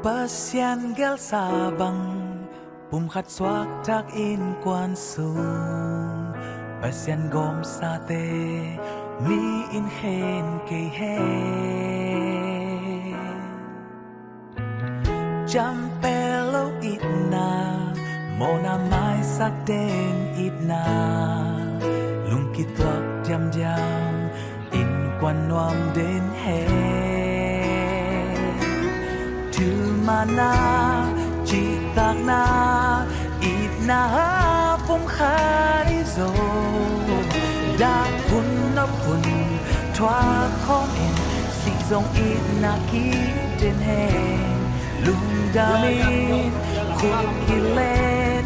Pasyan gel sabang Pumkat swak tak in kwan sung Pasyan gom sate Mi in hen kay hen Jampelo itna Mona mai sak den itna Lungkit wak jam jam In kwan nuam den hen Tu mana citak na itna pum kharizo da pun na pun twa khom in si zong itna ki den hen lung da min khut kilen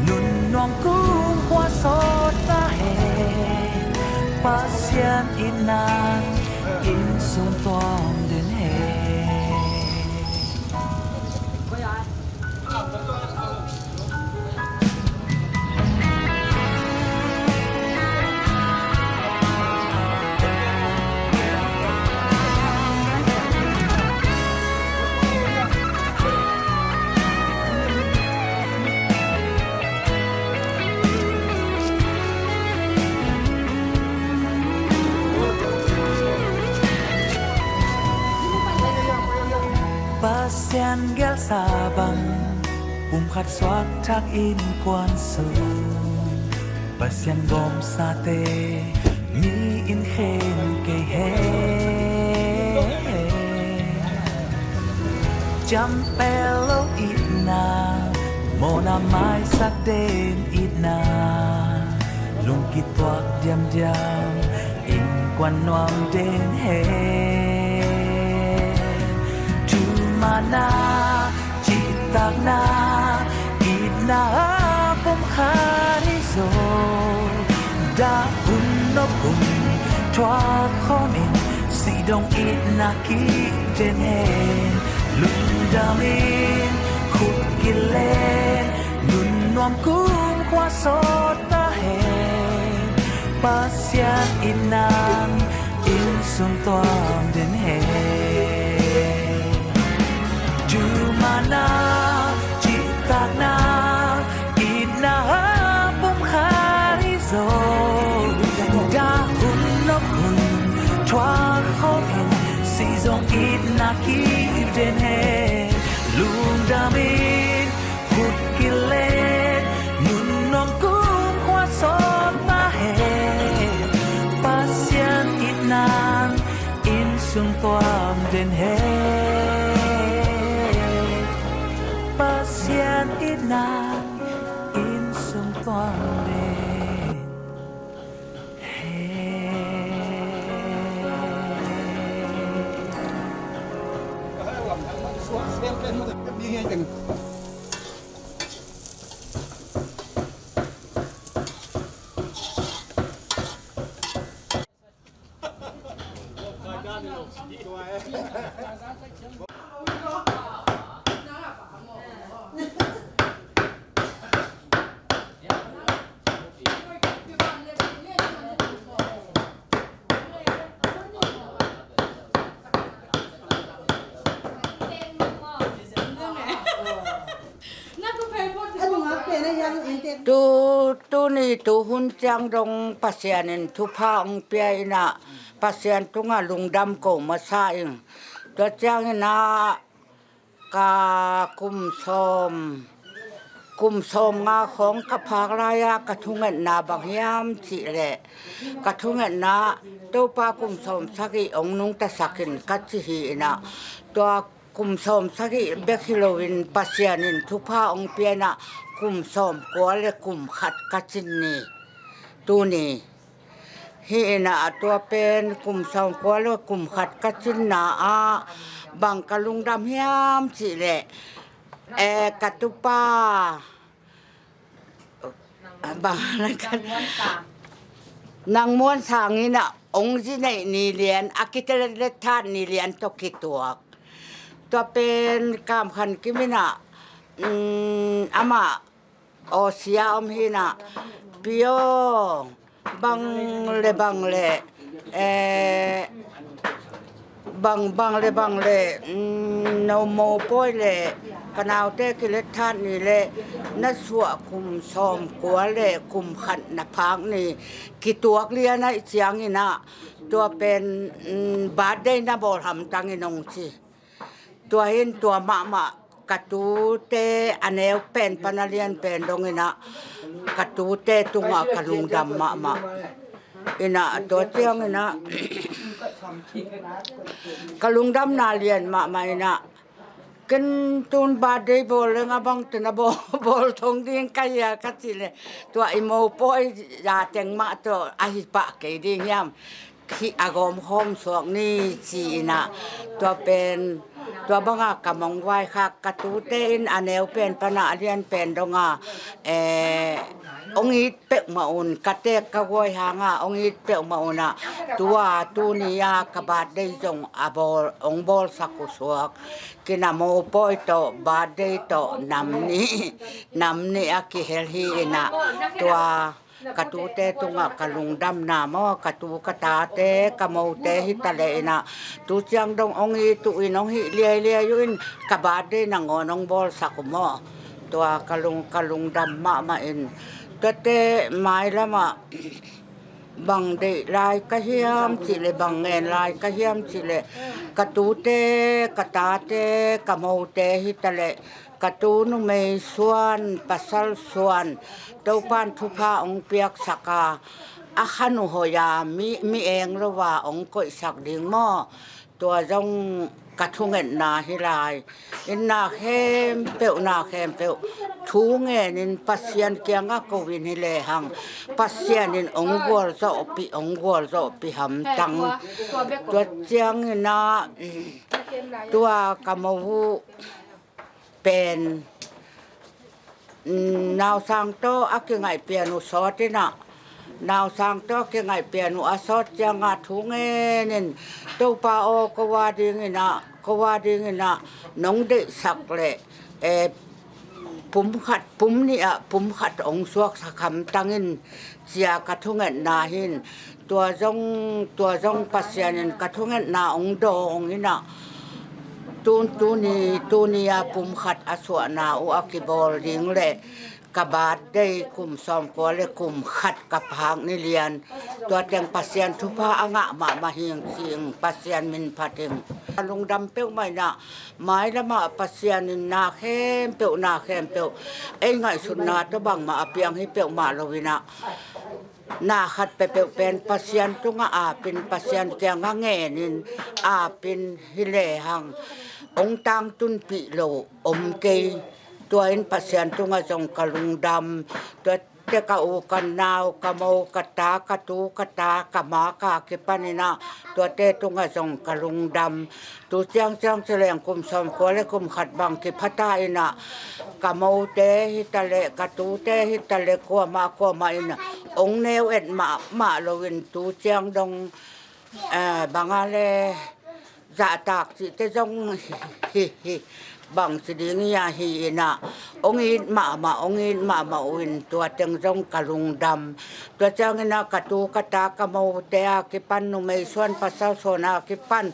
nun nong kum kwa sot ta hen pasyan inan in sum tom den hen Pasyan gel sabang Pumkat swak tak in kwan sung Pasyan gom sate Mi in hen kay hen Jampelo itna Mona mai sak den itna Lungkit wak jam jam In kwan nuam den hen Mana citak na itna pum kharizo da no pum twa khomin si dong itna ki den hen lung damin khut kilen nun nom kum kwa sot ta hen pasyan inang in sum toam den hen Mana citak na itna pum kharizo dahun no kun twa khomin si zong itna ki den hen lung damin khut kilen nun nom kum kwa sot ta hen pasyan itnang in sung toam den hen Pasyan inang in sum toam den hen tu ni tu hun chang dong pasyanin tu pha ong pia ina pasyan tu nga lungdam ko masa ing to chang na ka kum som nga khong ka phak raya ka thungan na bang yam chi le ka thungan na to pa kum som sagi ong nung ta sakin ka chi hi na to kum som sagi bekhilowin pasyanin tu pha ong pia na kum som ko le kum khat ka chin ni tu ni hi na to pen kum som ko le kum khat ka chin na a bang ka lungdam yam chi le ka tu pa bang kan nang muan sang ina ong ji nei ni lian akitele le than ni lian to kituak to pen kam khan kimina ama o sia hina pio bang le bang le no mo poi le kanau te ki le than ni le na suwa kum som kwa le kum khat na phang ni ki tuak lia na chiang ina tua pen bad day na bol ham tang inong chi tua hin tua ma katu te aneu pen panalian pen dong ina katu te tunga kalung dam ma ina tua chiang ina kalung dam na lian ma ina ken tun ba de bol nga bang tena bol thong ding kaya katile tua imo poi ya teng ma to ahi pa ke ding yam khi agom hom suak ni chi na tua pen tua banga kamong wai kha katu ten aneu pen pana alian pen donga ongit pe maun kate ka woi hanga ongit pe mauna tua tu niya kabat dei jong abol ong bol sakusuak kina mo poi to bad dei to namni aki helhi ina tua katu te tunga kalung dam na mo katu kata te kamau te hitale ina tu chiang dong ongi tu inong hi lia yuin kabade na ngonong bol sakumo tua kalung dam ma in tate mai lama bang de lai ka hiam chi le bang ngen lai ka hiam chi le katu te kata te kamau te hitale katu nu mei suan pasal suan tau pan thu pha ong piak saka a khanu hoya mi eng lo wa ong koi sak ding mo tua jong kathungen na hilai in na khem pe thu nge nin pasian kyanga ko win hi le hang pasian in ong gol zo pi ham tang tua chiang na tua kamawu pen nào sang to akingai pianu sotina nào sang to akingai pianu asot changa thunge nen to pa o ko wa ding ina nong de sak le pum khat ong suak sakham tangin chia kathungen na hin tua jong pasianin kathungen na ong dong ina tu ni ya pum khat aswa na u akibol ding le kabat dei kum som ko le kum khat kaphang ni lian tua teng pasien thupa anga ma hing sing pasien min phating lung dam pe mai la ma pasien na khem pe ei ngai sun na to bang ma apiang hi pe ma lovina na khat pe pen pasien tunga a pin pasien kyang nge nin a pin hile hang ong tang tun pi lo ke tua in pasien tunga jong kalung dam tua te ka u kan nau ka mo kata katu kata kama ka ke panina tua te tunga jong kalung dam tu chiang cheleng kum som ko le kum khat bang ke phata ina ka mo te hitale katu te hitale ko ma ina ong neu et ma lovin tu chiang dong bangale dạ tạc chị te jong hi bằng chị đi nghe hi na ông in mà uin tua teng jong kalung dam tua chang na katu kata kamau te ke pan nu mei suan pasal sona ke pan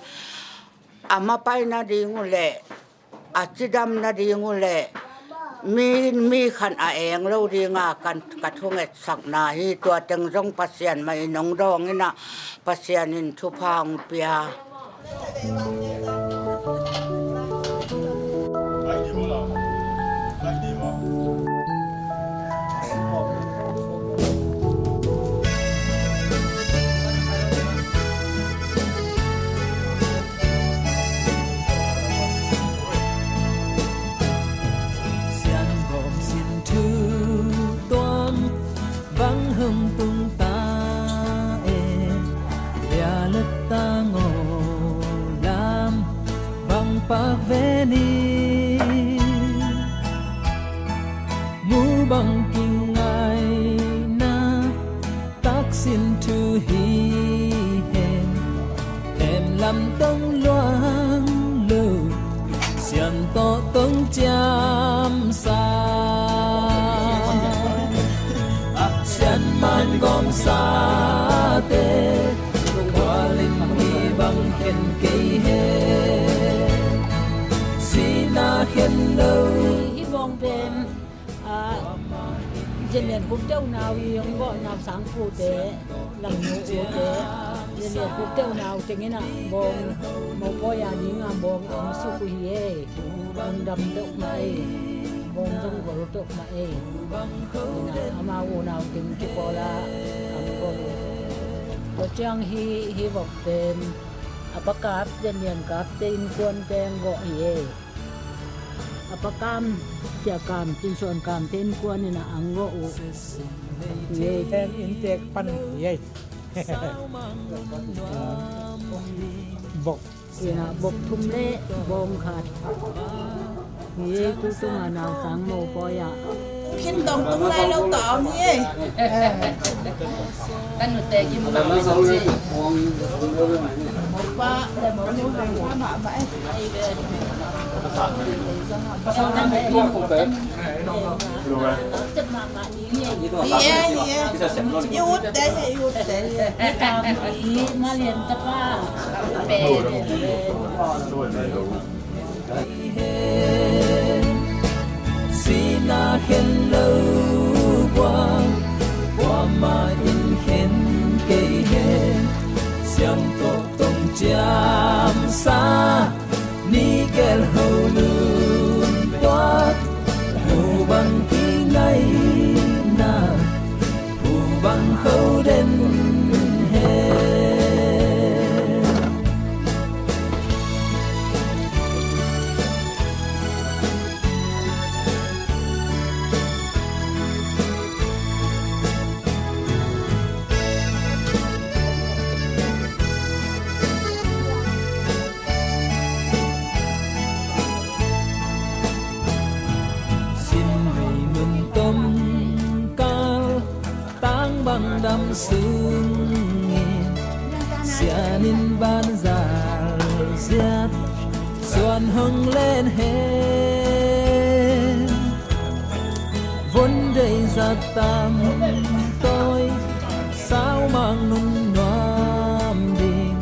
ama pai na di ngule achidam na di ngule mi khan a eng lo ri nga kan kathung et sak na hi tua teng jong pasien mai nong dong ina pasien in thu phang pia bang kinh ai na taksin tu hi hen em làm tông loang lơ xian to tông cham sa xian man gom sa te qua linh hi bang khen cây hè xin na khen lâu hy vọng đến dân liền quốc châu nào yung gọi nào sáng phụ tế làm ngũ tế dân liền quốc châu nào chẳng nghĩa là bông một coi à những bông ông sư phụ hiê bông đầm động này bông trong của động này nên ama u nào tìm chụp bola ông bông có trang hy vọng đến apakah dân liền cáp tên quân tên gọi hiê apakam tia kam tin son kam ten kuan na ango u ye ten intek pan ye bok ina bok thum le bom khat ye tu tu ma na sang mo po ya Kinh đồng tung lai lâu tỏ nhé. kan no te gi mo ma so si Ba để một nhiêu hàng quá mà vậy. Iya iya. Yut deh yut deh. kam i ma len ta pa be xin na khen lâu qua mà in khen cây hè xiang tổ tông chạm xa ni kel hầu lùn toát phù bằng tí ngày na phù bằng khâu đen hè đam sương xianin ban già giết xuân hưng lên hết vốn đầy ra tam tôi sao mang nung noam đình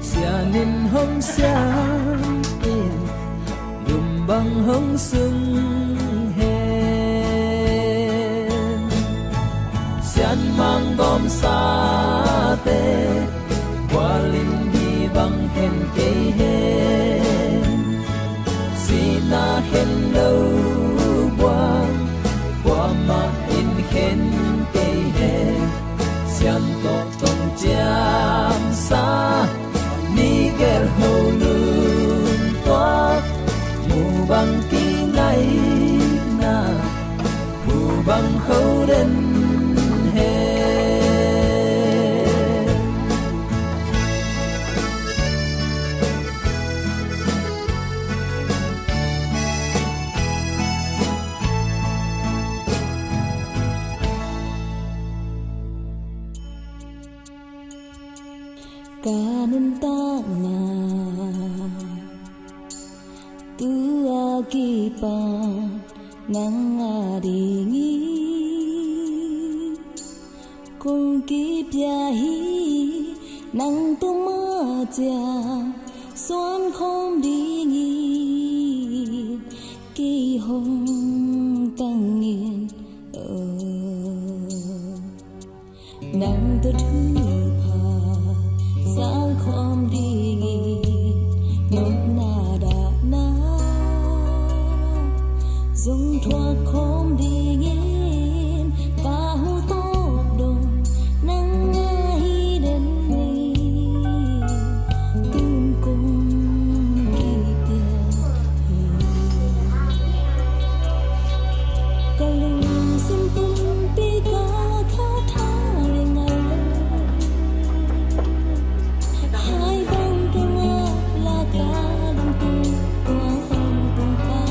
xianin hưng xiang in đùm bằng hưng sương mang gom sa te qua linh đi bằng khen cây hen xin na khen lâu qua mà in khen cây hen xian to tông chạm sa ni ger hầu lùn toát mù bằng kỳ ngày na phù bằng khâu đen Kanun ta na tu agi pa nang adingi kung ki piahi nang tu ma cha xuân khom dingi ki hong tăng nghiền nang tu thu sang khom dingi nong na da na dung thoa khom dingi ka hu to dong nang ai đến ni tin cùng kỳ tiền ka lung sim tum pi ka kha tha ngai hai bông cây mơ là cả lưng tung qua hồng tung ca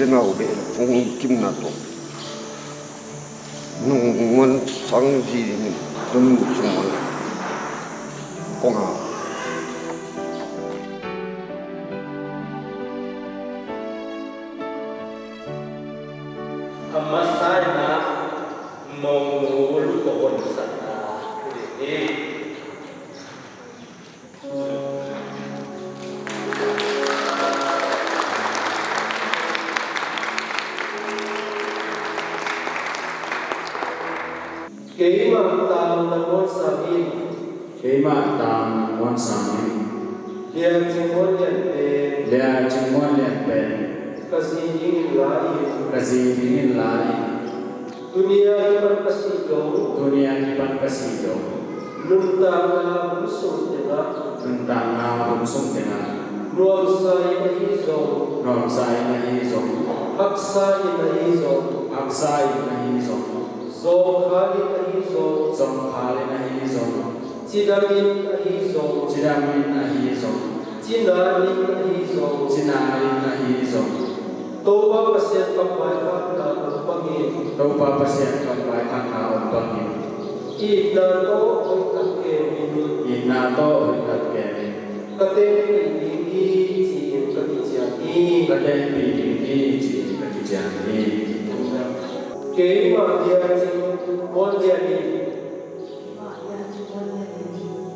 le na ube ong kim na to nung ngon sang ji ni dum sung konga Amasana mongulu kohon sana ini Keima tam namon samin Keima tam namon samin Dia cingol lian pen Kasih ingin lain Dunia iban kasido Nuntang busung tengah Nuam sai mahizong Aksa mahizong Zong khali mahizong Cidamin ahizong Cinarin ahizong Toba pasien kapai kakna umpangin Ina to oitakemin Katen pidingi katijani Keima dia cingol liani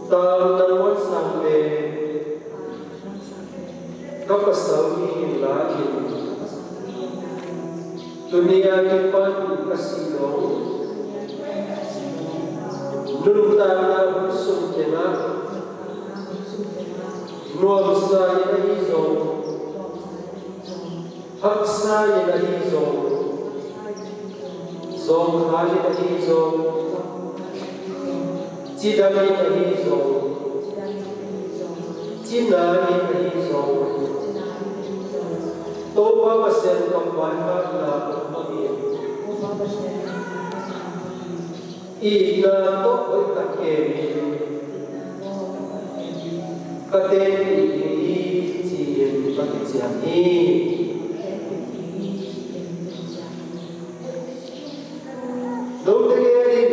Tam namon sampai Kapasawi lagi Dunia kipan kasilong Nuntana busung tengah Nuam sai mahizong Haksa mahizong Zong khali mahizong Cidami mahizong Cinari mahizong Toba pasien kapai kakna umpangin Ina to oitakemin Katen pidingi cien katijani Dotegerin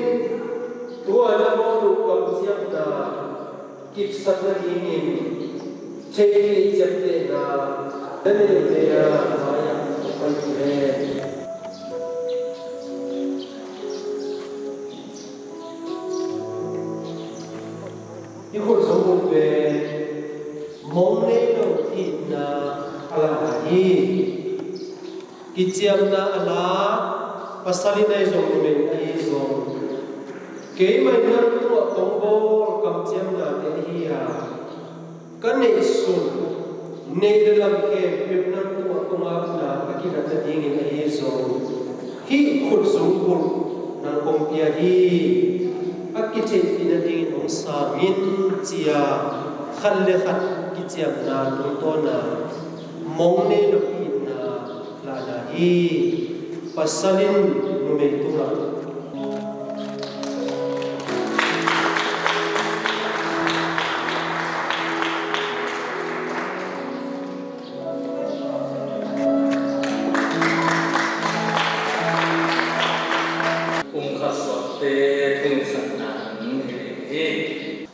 Tuan amonu kamsiapna Kipsat na hingin Cekli cepte na Danil dea Mayang Palpire Ikut sungguh be Mongne no ina Alahi Kiciam na ala Pasalina izong umen izong Kei mainan tua tombol kamciam na tehia Kane isun Ne dalam ke pepnan tua tungap na Akirat na dingin izong Hi ikut sungguh Nang kompiahi Akicit pinadingin ng samin Cia Khalekhat kiciam na tuntona Mongne no ina Lalahi Pasalin numentungan Ungkaswate tungsanan ini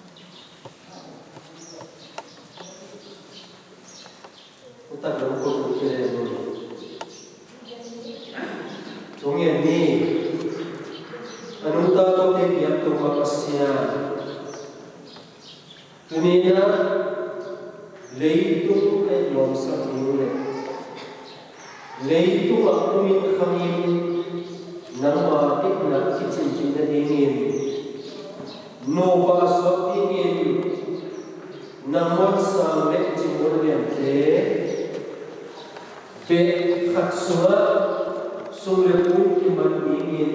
Utak berhukum kira dulu Tunggu ni, anu tahu dia tu mapasnya. Dunia leitu elom sakmule, leitu akuin kami nama ikna kicin dingin, noba dingin, namun sampai cimurnya be katsua Sungguh iman ingin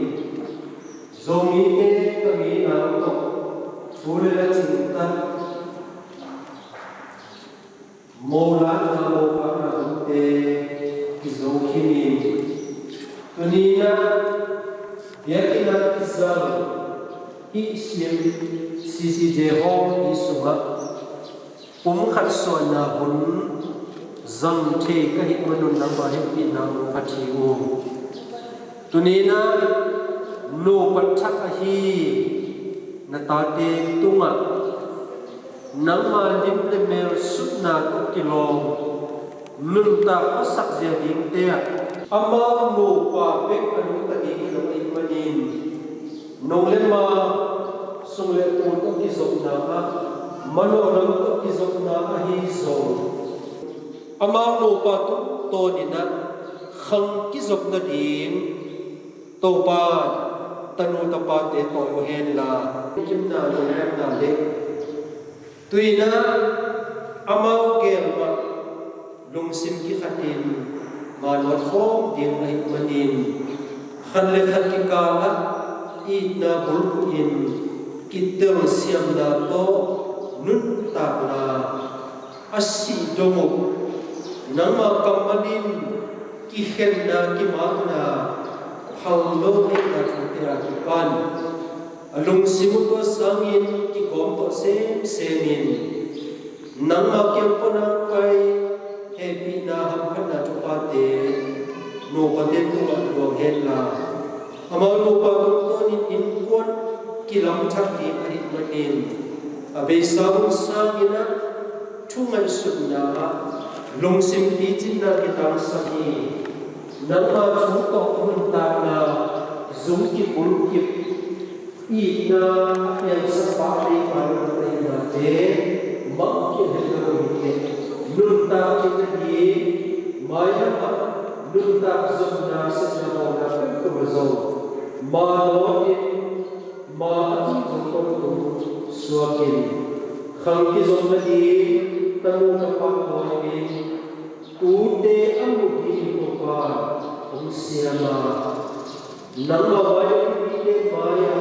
Zomine kami auto Fulera cinta Mola namo karate Izokinin Tunina Yakina kizal Isim Sisi jehong isuha Umkat suana hun dòng thi cái hít mà nôn nắng vào hít bị nắng phát chiu tu ní na nô bát chắc hi na ta te tung à nắng mà lim le mel sút na có kilo nung ta có sắc gì điểm te ama nô pa bek anu ta đi lo ai manin nong le ma sung le tu ko ki zok na ma manoram ko ki zok na hi zo ama nô pa tu to ni na khang ki zok na dim to pa tanu ta pa te to hen la kim na lo lem na le tui na amau kel ma lung sim ki khatin ma lo khom ding ai manin khan le khat ki ka la i na bul ku in ki tel siam na to nun ta na asi domo nama kamanin ki khen na ki ma na hal lo ni na thutira ki pan alung simu to sangin ki kom to semin nama ke pona pai happy na ham na to pa te no pa te tu ma do hen la ama no pa to ni in kon ki lam thak ni ari manin abe sabung sangina thungai sunna lung sim ti chin na ki tang sami nama chu to mun ta na zum ki bul ki i na yang sa ri pa ri na te ma ki he lo ni nun ta ki ni mai na pa nun ta zum na sa na mo na ko zo ma lo ni ma zum ko tu suakin khang ki zum na ni tanu ka pa mo ni tu te amu ki ko pa ong siama nama wai ki te maya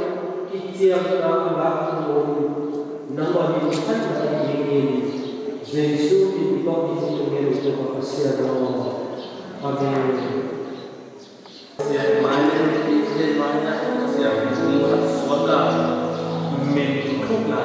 ki chiam na la ko nama ni khan na ni jesu ki to ki to ni ko pa sia no amen ya mana ki te maya sia ki ko swala men ko la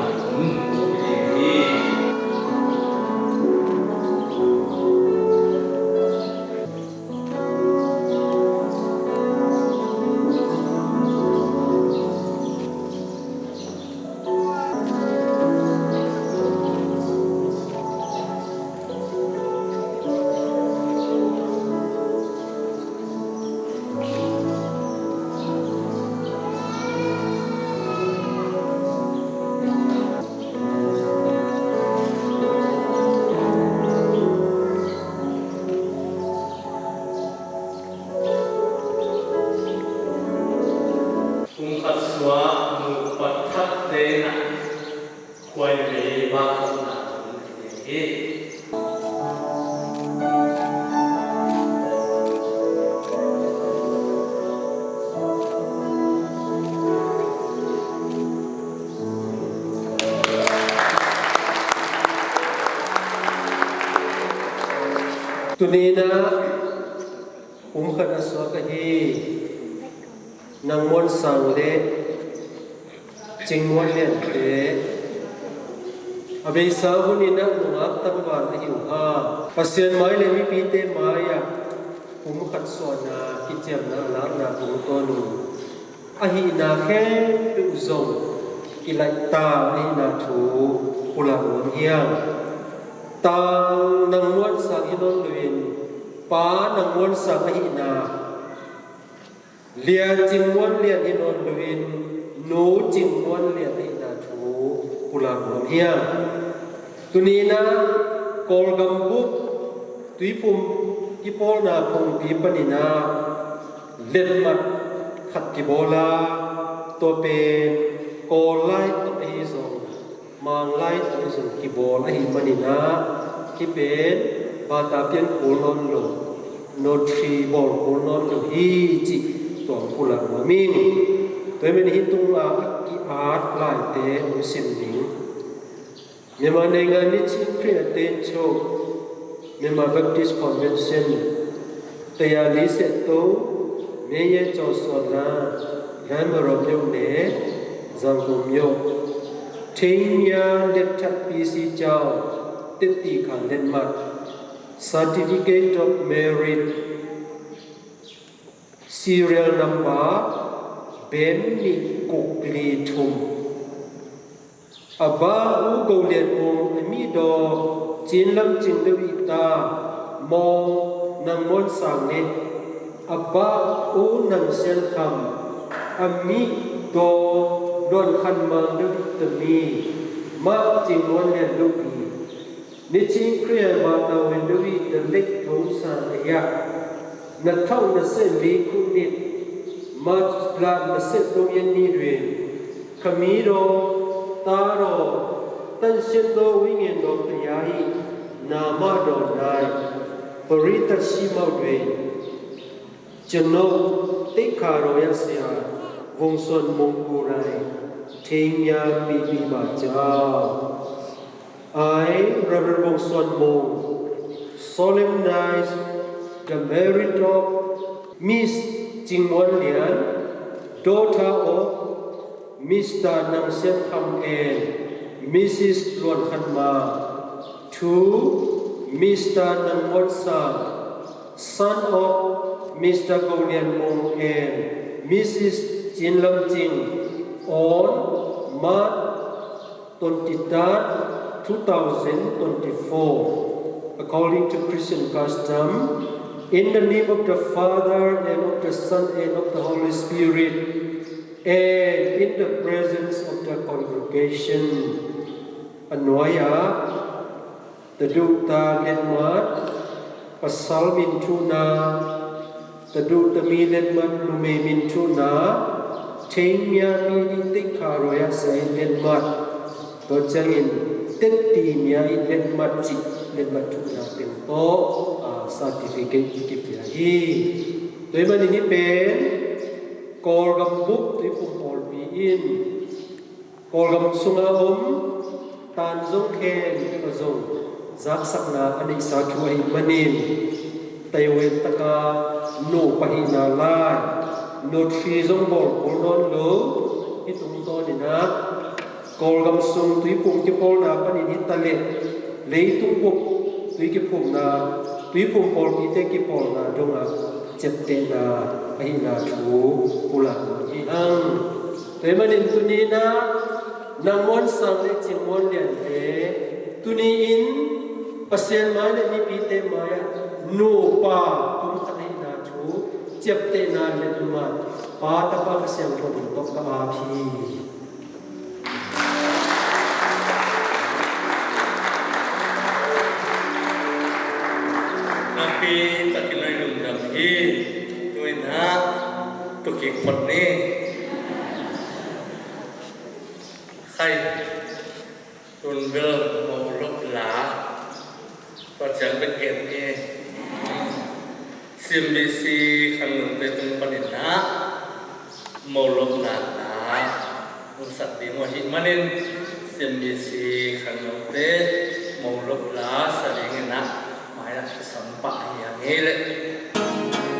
tu ni na khana so ka hi nang mon sang le ching mon le te abe sa hu ni na nga tam ba na hi ha pasien mai le mi pi te mai ya khan so na ki chem na la na bu to nu a hi na khe tu zo ki lai ta ni na thu pula mon hiang tang nang mon sang hi non luin pa nang mon sang hi na lia ching mon lia hi non luin no ching mon lia hi na thu pula mon hiang tuni na kol gam bu tui pum ki pol na pum pi panina let mat khat ki bola to pe kol lai to hi zo mang lai to hi ki bol hi manina ki pen ba ta pian kol non lo no tri bol kol non lo hi chi to pula ma min to men hi tung la ki art lai te o sim ning me ma ne nga ni chi pre ten cho me ma baptist convention te ya li se to me ye cho so la ran ma ro pyo ne zang ko myo Thiên ya đẹp thật bí sĩ cháu Tiếp tì khẳng lên mặt Certificate of Merit Serial Number Ben Ni Kuk Li Thum Aba U Gau Lian Ong Ami Do Chin Lam Ching Dewi Ta Mong Nang Mon Sang Ne Aba U Nang Sen Kham Ami Do Don Khan Mang Dewi Tami Ma Ching Mon Lian Dewi Ni Ching Kriya Ma Ta Wen Dewi The Lake Thong Sa Ya Na Thau Na Se Li Ku Nit Ma La Na Se Dong Yen Ni Duen Kami Do Ta Do Tan Sen Do Wing En Do Kayai Na Ma Do Nai Parita Si Mau Duen Chano Tekha Ro Ya Sia Vong Son Mong Ku Rai Theng Ya Pi Pi Ba Chao I, Reverend Wong Son Mong, solemnize the merit of Miss Jing Wan Lian, daughter of Mr. Nang Sen Kham and Mrs. Luan Khan Ma, to Mr. Nang Wat Sa, son of Mr. Gau Lian Mong and Mrs. Jin Lam Jing, on March 23rd, 2024, according to Christian custom, in the name of the Father and of the Son and of the Holy Spirit, and in the presence of the congregation, Anwaya, the Dukta Lenmat, Pasal Min Tuna, the Dukta Mi Lenmat Lume Min Tuna, Tengya Mi Tikha Roya Sai Lenmat, Bajangin. Teti mia ilen maci len matu na pinto certificate ikipya hi toy man ini pen kol gam buk tui pum pol pi in kol gam sunga tan zong khen ka zong zak sakna ani sa thuai manin taiwen taka no pahina lai no tri zong bol kol non lo itung to ni na Kol gam sung tui pum ki pol na pan ini tale lei tung pum tui ki pum na tui pum pol ki te ki pol na donga chette na ai na thu pula i ang te manin tuni na nang mon sang le ching mon lian te tuni in pasien mai le ni pi te mai no pa tum khanai na thu chette na le ma pa ta pa siang thon to ka a phi Tapi tak kena undang hi, tu nak tukik pot ni. Hai, tundel mau lop lah, perjalanan berket ni. Simbisi kang tetung panina, mau lop lah, usat di mau hikmanin. Simbisi kang te mau lop lah, sering nak. Maya sampai yang ini. Thank you.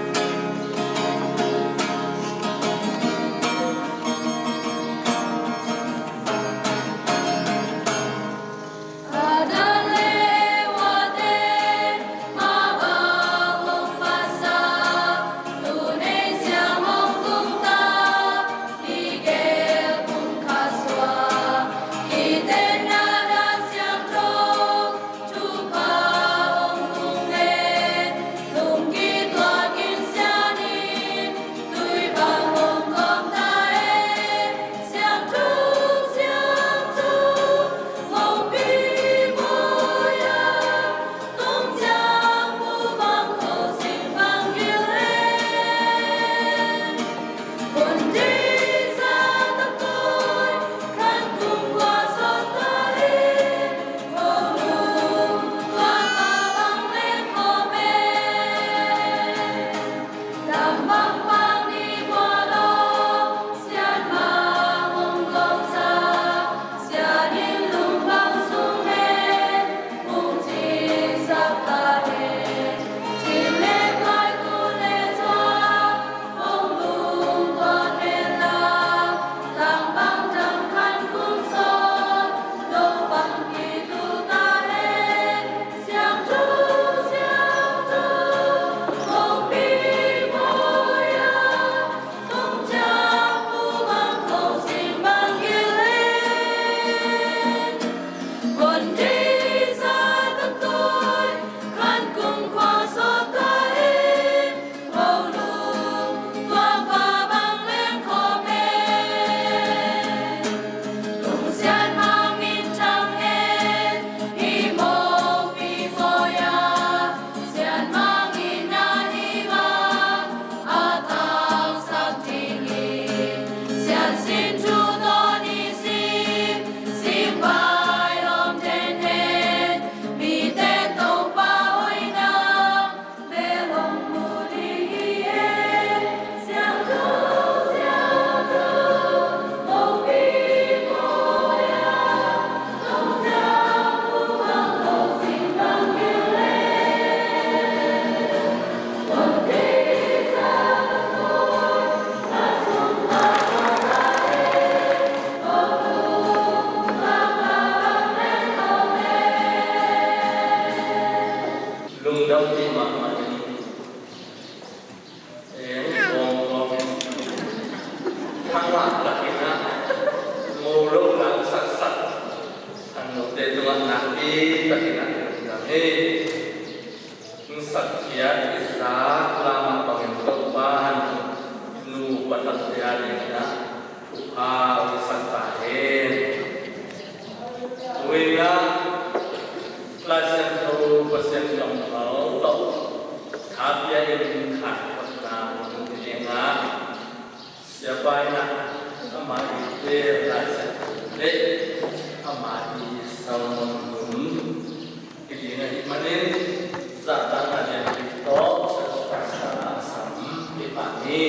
นี้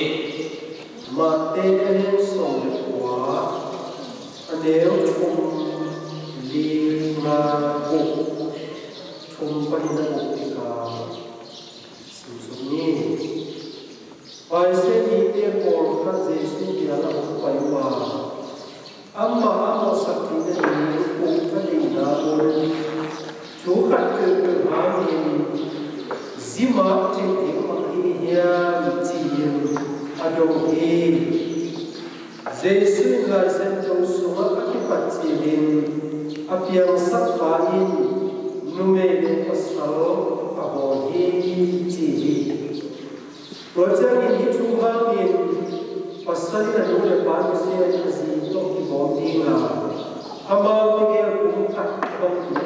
มาเตะอันนี้ส่งกว่าอันเดียวชมลีมาบุกชมปนินาบุกติกาสุนี้ไปเส้นนี้เดียบอลข้าเจสุที่เราไปว่าอัมมาสักทีนี้บุกปนินาบุกชูขัดเกิดหาดินซิมาเจ็ดเดียวมาที่เฮียจีนอดงฮีเจสุลาเซนต์สุมาที่ปัจจิลินอภิยังสักปาอินนุเมเดปัสสาวะบอฮีจีโปรเจกต์นี้ชูหาดินปัสสาวะนุเมปานุเซียนจีโตที่บอดีลาอามาติเกลกุมขัดบังฮี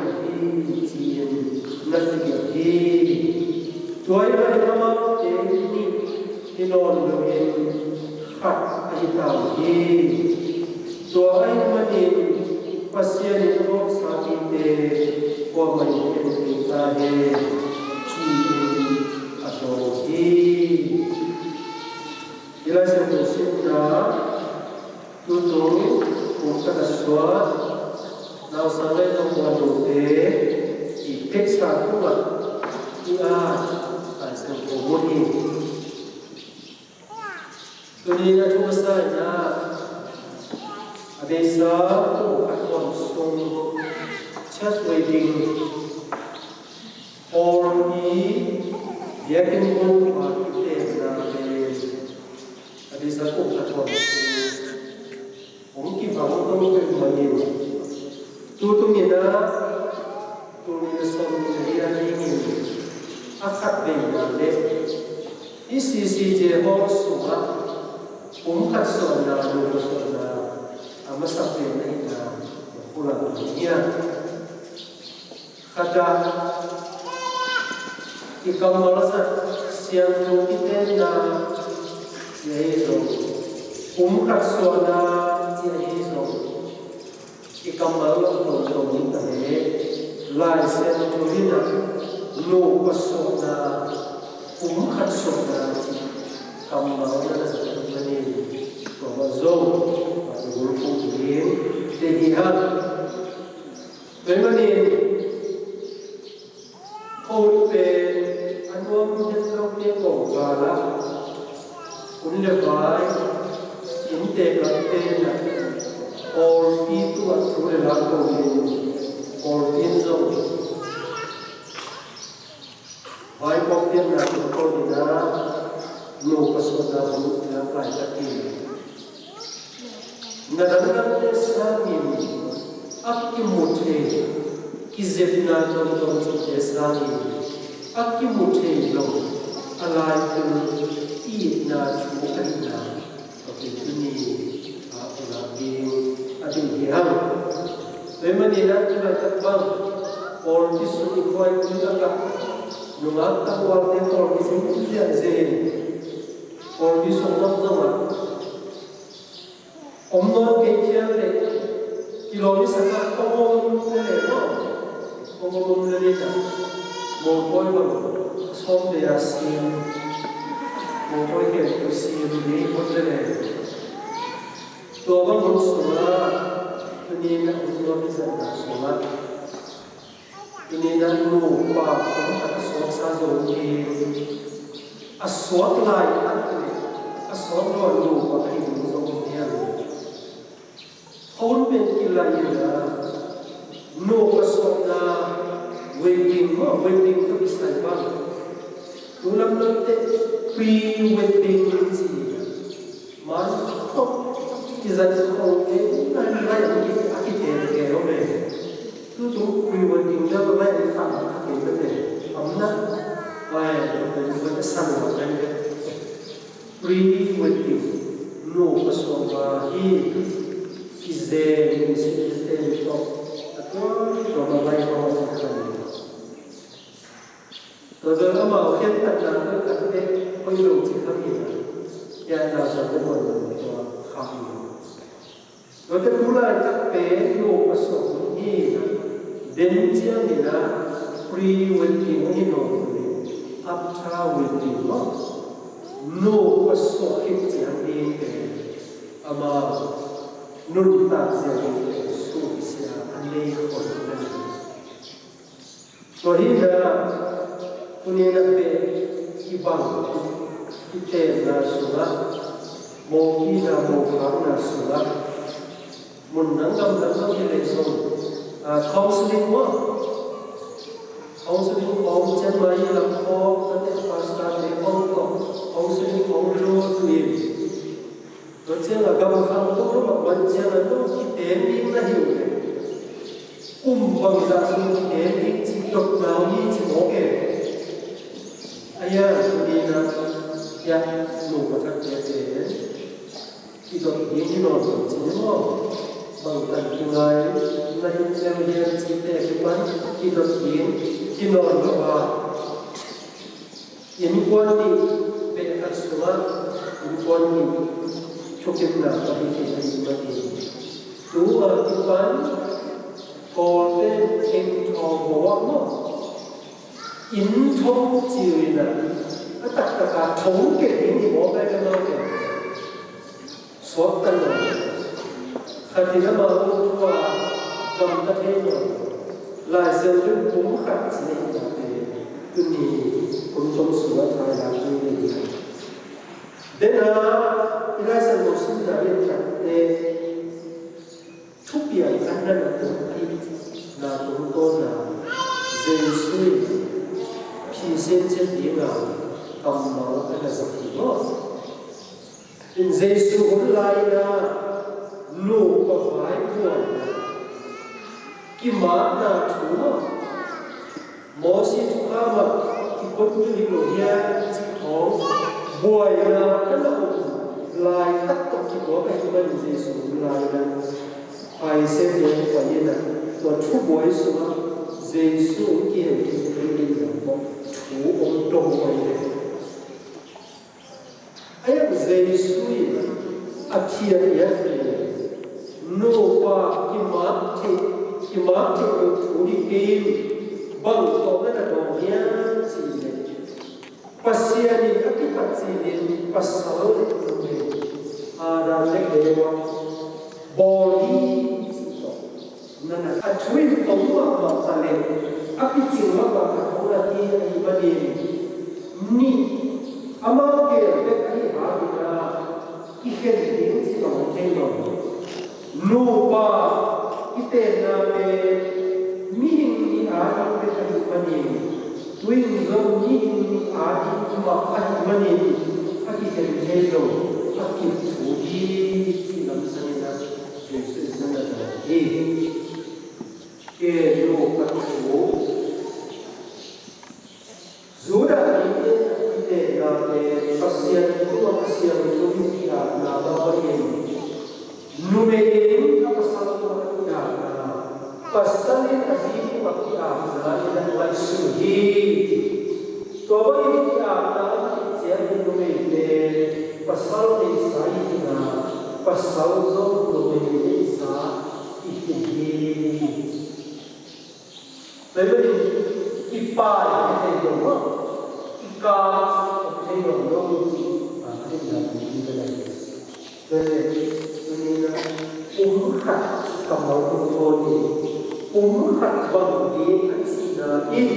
จีนนักเกียรติตัวไอ้อามาเองนี่ที่นอนอยู่เองขัดไอ้ตาฮีตัวไอ้มันเองปัสยานิโรสามีเตว่ามันเป็นติตาเฮจีอัตโตฮีอิลาเซตุสิตาตุตุอุกตะสวะนาสังเวชวันโตเตอิเทสาตุวะอิอาอันสังโฆมุนีตัวนี้นะทุกท่านนะอเดสาตุขัดวันทรงชัดเวดิงโอรีเยกินบุญมาที่เตนาเดอเดสาตุขัดวันทรงผมคิดว่ามันต้องเป็นมันนี่ตัวตรงนี้นะตัวนี้สมในเรื่องนี้อาคัดเป็นอย่างเด็กอีซีเจฮอสุวะผมขัดส่วนนาดูส่วนนาอามาสับเป็นในนาผู้หลังเนี่ยขัดที่กำมลสัตเสียงตรงที่เต้นนาเสียงผมขัดส่วนนาเสียงที่กำมลตรงนี้แต่ลายเสียงตรงนี้นะโลกส่วนนาผมขัดส่วนนาที่กำมลนั่นสักคนนี้ตัวมาโซ่มาดูรูปนี้เดียร์เป็นมันนี่เขาเป็นอันว่ามันจะต้องเรียกว่าอะไรคุณเรียกว่าอินเตอร์เต็นโอปีตัวทุเรศตัวนี้โอปีนโซ่ไว้บอกเดียร์นะตัวนี้นะโลกส่วนนาบุตรyang lain lagi. Nadangkan Islamin, akki mute, kizefna tonton Islamin, akki mute lo, alai pun idna cukupna, tapi ini apa lagi ada yang. Memang dia kita terbang, orang disuni kuai kita tak, nungat tak warna orang disuni dia zen. Orang di Sonam zaman, omnon kecil le, kiloni sangat omnon le tak, mau koi baru, som dia sim, mau koi kerja sim ni pun le, tua bang semua, ini nak omnon sangat semua, ini nak lupa, omnon tak semua sahaja ni. Aswat lain aswat lalu bagi musuhnya. Kau pentilai lah, no aswatna wedding tu bisa bang. Tulang nanti pre-wedding sih, mana kau kisah kau ni nanti kita kero me. Tu pre-wedding dah banyak tak kita ni, amna. Why the sun was pre-wedding, no paswa he is there in the top. Atau ramai orang sekali. Kalau mau kita nak kita perlu kami, yang dah satu orang kami. Kalau pula kita no paswa he, dengar ni lah pre-wedding ni no. After wedding, นูก็สวดเสียงดีเป็นอามานุ่นตาเสียงดีสู้เสียอันนี้คนนั้นตัวนี้นะตัวนี้นะเป็นอีบังอีเตนะสุนัขโมกีนะโมขังนะสุนัขมุนนังกำลังที่เลี้ยงส่งcounseling ว่า counseling ของเจ้าหน้าที่ลำคอนั่นเองภาษาในห้องก็ counseling ของรู้ตัวเองเราเชื่อว่าการฟังตัวเราวันเช้าเราคิดเองนี่นะหิวเลยบางจากสิ่งที่เองนี่จิตตกเรานี่จิตโอเคอายะนี่นะยาหนูก็จะเจอที่ตกยิงที่นอนจริงๆว่าบางท่านที่ไงในเรื่องเรียนจิตเอกมันที่ตกยิงที่นอนก็ว่ายังมีคนที่เป็นอัศวะมีคนที่ชุกชิมหนักที่ที่ที่มันตัวที่มันก่อนเองเองทองบอกว่าเนาะอินทองจีวินะก็ตัดกระดาษทงเก็บที่บอกไปกันแล้วเนี่ยสวดกันเลยคดีนั้นมาพูดว่าดำตะเทียนลายเส้นยุ่งผมขัดสิ่งต่างๆคือมีคนชมสวยทายรักที่นี่เดินหน้าที่ลายเส้นมุสลิมได้ยังไงทุกอย่างกันนั้นตัวที่นาตัวโตนาเจสุยพิเศษเช่นเดียวกันคำมาเป็นสักทีว่าเป็นเจสุคนไล่นะลูกก็หายป่วยกิมานาถูมาโมสิทุกข้ามาที่คนที่หิโลเฮียที่ของบวยนะนั่นแหละลายตัดตกที่หัวไปที่มันเจสุลายนะไอเซนเดียกว่านี้นะตัวทุบวยสุมาเจสุเกี่ยวกับเรื่องนี้นะบอกถูองค์ตรงไปเลยไอ้เจสุนี่นะอาเทียนเนี่ยนูปะกิมาที่อยู่ถูกเกมบังตรงนั้นตรงนี้สิปัสยานีอธิปัสยานีปัสสาวะตรงนี้อาราเล็กเดียวบอลีนั่นน่ะอัจฉริยะตรงว่าบางทะเลอภิจิตว่าบางของเราที่อิบาดีนี่อามาเกลเป็นที่หาดีนะอีกแค่เดียวที่เราเห็นเรานูปะอิเตนาเบมีนี่อาจจะเป็นอิบาดีวินโซนี่อาจจะมาอิบาดีอาจจะเป็นเจโรอาจจะถูกที่ลำเส้นนั้นเจสุนั่นแหละเกโลกัตโตจูดาอิเตนาเบปัสยาตัวปัสยาตัวที่อาณาบาลีนูเมนปัสสาวะตัวที่อาณาปัสสาวะอาจีตัวที่อาณาอินันวัสุฮีตัวที่อาณาเสียงนูเมนปัสสาวะที่สายที่นาปัสสาวะตัวที่สายที่ฮีLepas ipai kita itu, ikat kita itu dulu, ada dalam kita lagi. Jadi ini nak umhat kamau ini, umhat bangki asina ini,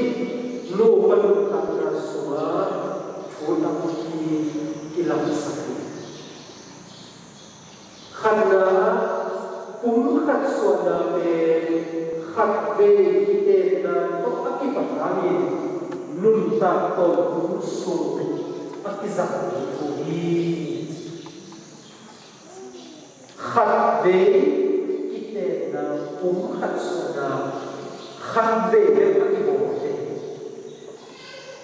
lupa lupa semua, छोटा ilang sakit. Karena umhat suara khát về cái tên nó ác cái vật đó đi nung ta tổ cũng sôi ác cái giặc của đi khát về cái tên nó cũng khát sôi nào khát về cái bộ thế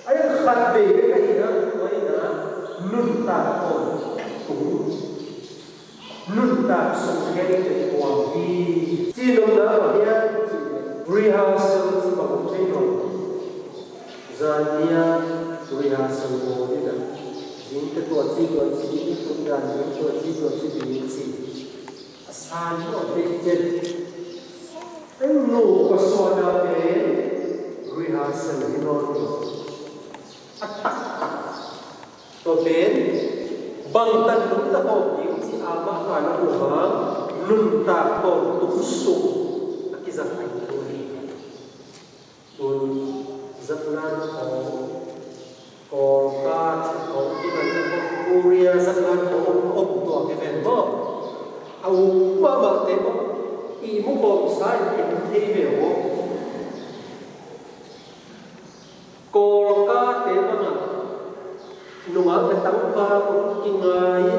ấy khát về cái gì đó nói là nung ta tổ cũng nung ta sôi cái của đi chỉ lúc đó là rehearsal si Bagumtino Zania rehearsal mo din ang zinta to at sito to yan to at sito binisi asan mo picture ang no kasona rehearsal hinoni at ตัวเป็นบางตันลุตะโกยิงที่อามาการละหัวลุนตาโตตุสุนักจักรตัวนี้ตัวจักรนั้นของกาของที่มันอุเรียจักรนั้นของอบตัวที่เป็นบ่เอาบ้าบ้าเต็มอีมุกบอกสายเป็นที่เดียวกอลกาเต็มอ่ะนุ่งเป็นตั้งฟ้ากินไง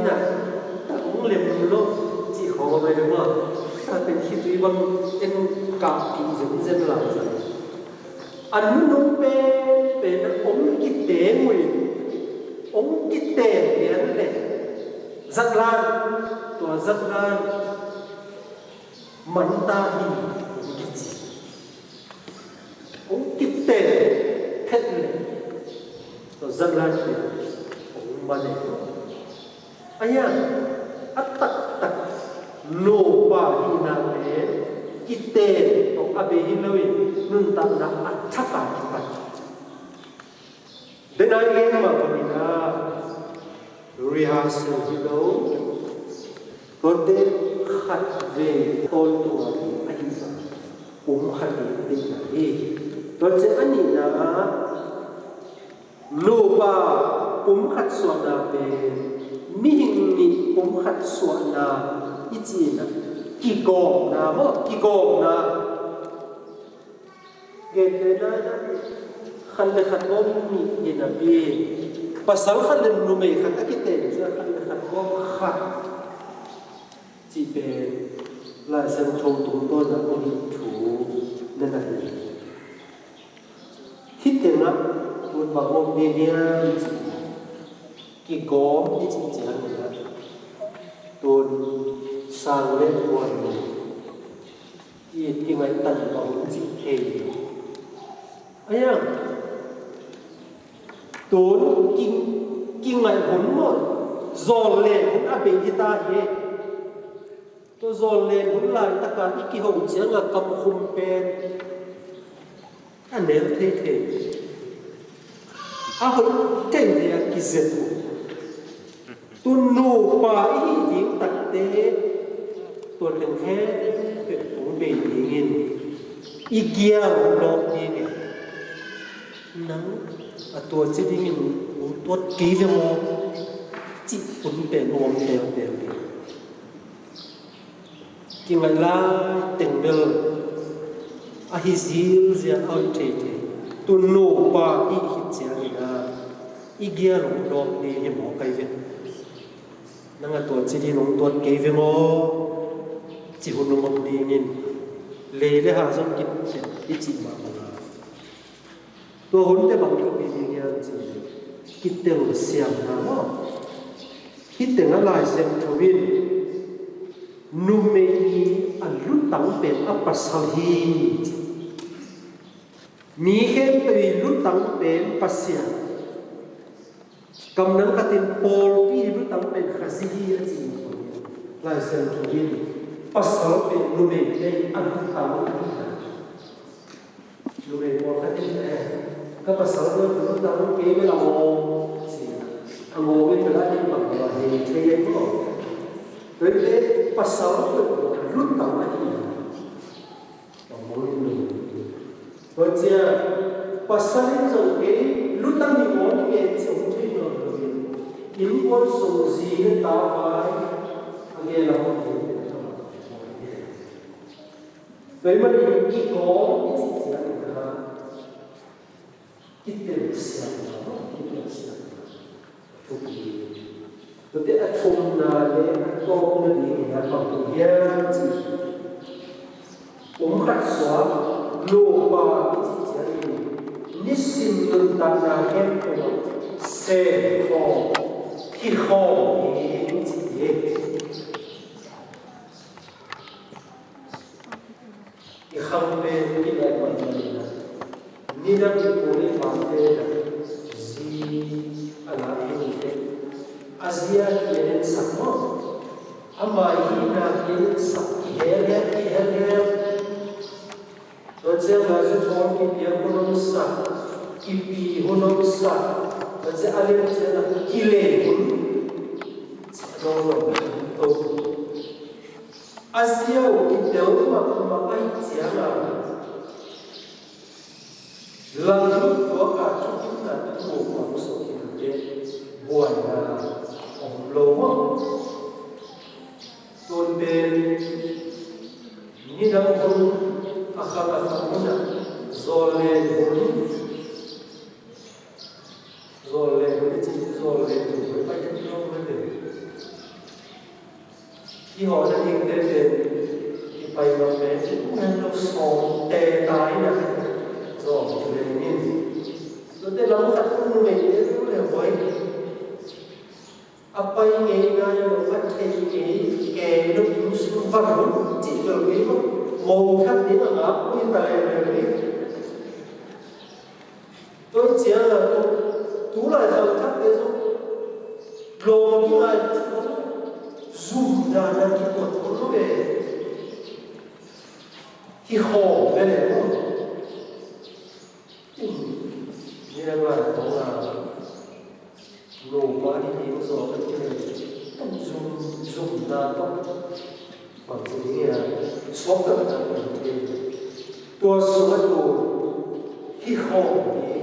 น่ะตั้งเล็บโลกที่เขาไปเลยว่าถ้าเป็นที่ที่บางเป็นกาปีจนเส้นหลังอันนู้นเป็นองค์กิเตมุยองค์กิเตเนี่ยนั่นแหละจักรานตัวจักรานมันตาหิองค์กิเตเพชรเลยตัวจักรานเนี่ยองค์มันเนี่ยอันยังอัตตักโนบาหินาเนกิเตของอาเบหิลวินุนตันนักอัจฉริยะเดินอะไรมาบ้างนะrehearsal hilau kode khat ve tol tu ai sa khat din na e to che ani na lo ba khat so na pe mi hing ni khat so na i chi na ki go na mo ki go na ge de na khan le khat om mi ni na pe pasal khan le nu me khan akite ja khan le khan ko khat chi pe la sem thong tu to na ko ni thu na na hit te na un ba om be dia ki go ni chi chi han na ton sang le ko ni ki ngai tan ba chi the aya tốn kinh ngày hồn một dồn lên hồn áp bình ta thế tôi dồn lên hồn lại tất cả những cái hồn chỉ là cầm khum pen anh nếu thế hồn cảnh thì là cái gì tôi nô pa ý tiếng tật tế tôi đừng hết việc hồn bình yên ý kia hồn lọt đi nè nắngตัวที่ดิ้งตัวกีเวมจิปุ่นเป็นวงเดียวกินเวลาเต็งเดออาฮิซิลเสียเอาเทตัวโนปาอีฮิตเสียนี่นะอีเกียร์ลงดอกดีเห็นหมอไกเวนั่งตัวที่ดิ้งตัวกีเวมจิหุ่นลงดีนินเลยหาส่วนกินอีจิมาตัวหุ่นแต่บางทีมีอย่างจริงคิดเตลเสียงนะว่าคิดแต่งอะไรเสียงทวินนุ่มเมย์อันรุ่นตั้งเป็นอัปปัสสาฮีมีแค่เป็นรุ่นตั้งเป็นปัสเซียกำนังกตินโปลที่รุ่นตั้งเป็นขาซีฮีจริงลายเสียงทวินปัสสาวะเป็นนุ่มเมย์ในอันรุ่นตั้งนุ่มเมย์บอกกันที่ไหนก็ภาษาเรื่องรุ่นตั้งเกี่ยวกับเราอังโง่เป็นเวลาที่บางอย่างเห็นเทียนก็โดยที่ภาษาเรื่องรุ่นตั้งอะไรต้องมองดูเพราะฉะนั้นภาษาเรื่องเกี่ยวรุ่นตั้งมีมองเกี่ยวกับที่เราเรียนอินพุตส่งจีนตาไปอะไรเราเห็นโดยมันมีกี่กองที่สิ่งนั้นนะคิดเป็นเสียงเราคิดเป็นเสียงทุกทีตัวเด็กชมนาเลยก็ไม่ดีนะบางทีจีผมขัดสวมโลบาที่เสียงนิสิตตุนตันนาเห็นเป็นเสพของที่เขาเห็นจีอีกคำเป็นที่แรงกว่านี้นะนี่เราเป็นผู้เล่นบอลเตะซีอะไรนี่เตะอาเซียนเล่นสักมั้งอามาฮีน่าเล่นสักเฮเลตัวเจ้าเราจะทำกิจกรรมสักกิปีหุ่นสัก มันจะอะไรมันจะกิเลสโดนโตอาเซียวกิเดียวมาไอ้เสียงอ่ะหลังตัวการชุดนั้นโอ้ความสุขที่เด็ดบวชนะองโลมตัวเป็นนี่ดังคนอาคามุนะโซเลนZole jadi zole itu berbagai macam benda. Di mana yang terjadi di payung ini, kita semua tertarik nak zole ini. Jadi lalu satu ini itu yang baik. Apa yang yang dapat ini, kita harus berfaham. Jika kita mau kan ini apa yang terjadi ini, tu jangan tú lại giờ chắc thế rồi lồng như này zoom ra là cái cuộn nó về thì khổ về này không như là nó là nổ quá đi thì nó rồi cái này zoom ra tóc bằng cái swap các bạn thì tôi số cái đồ khi khổ thì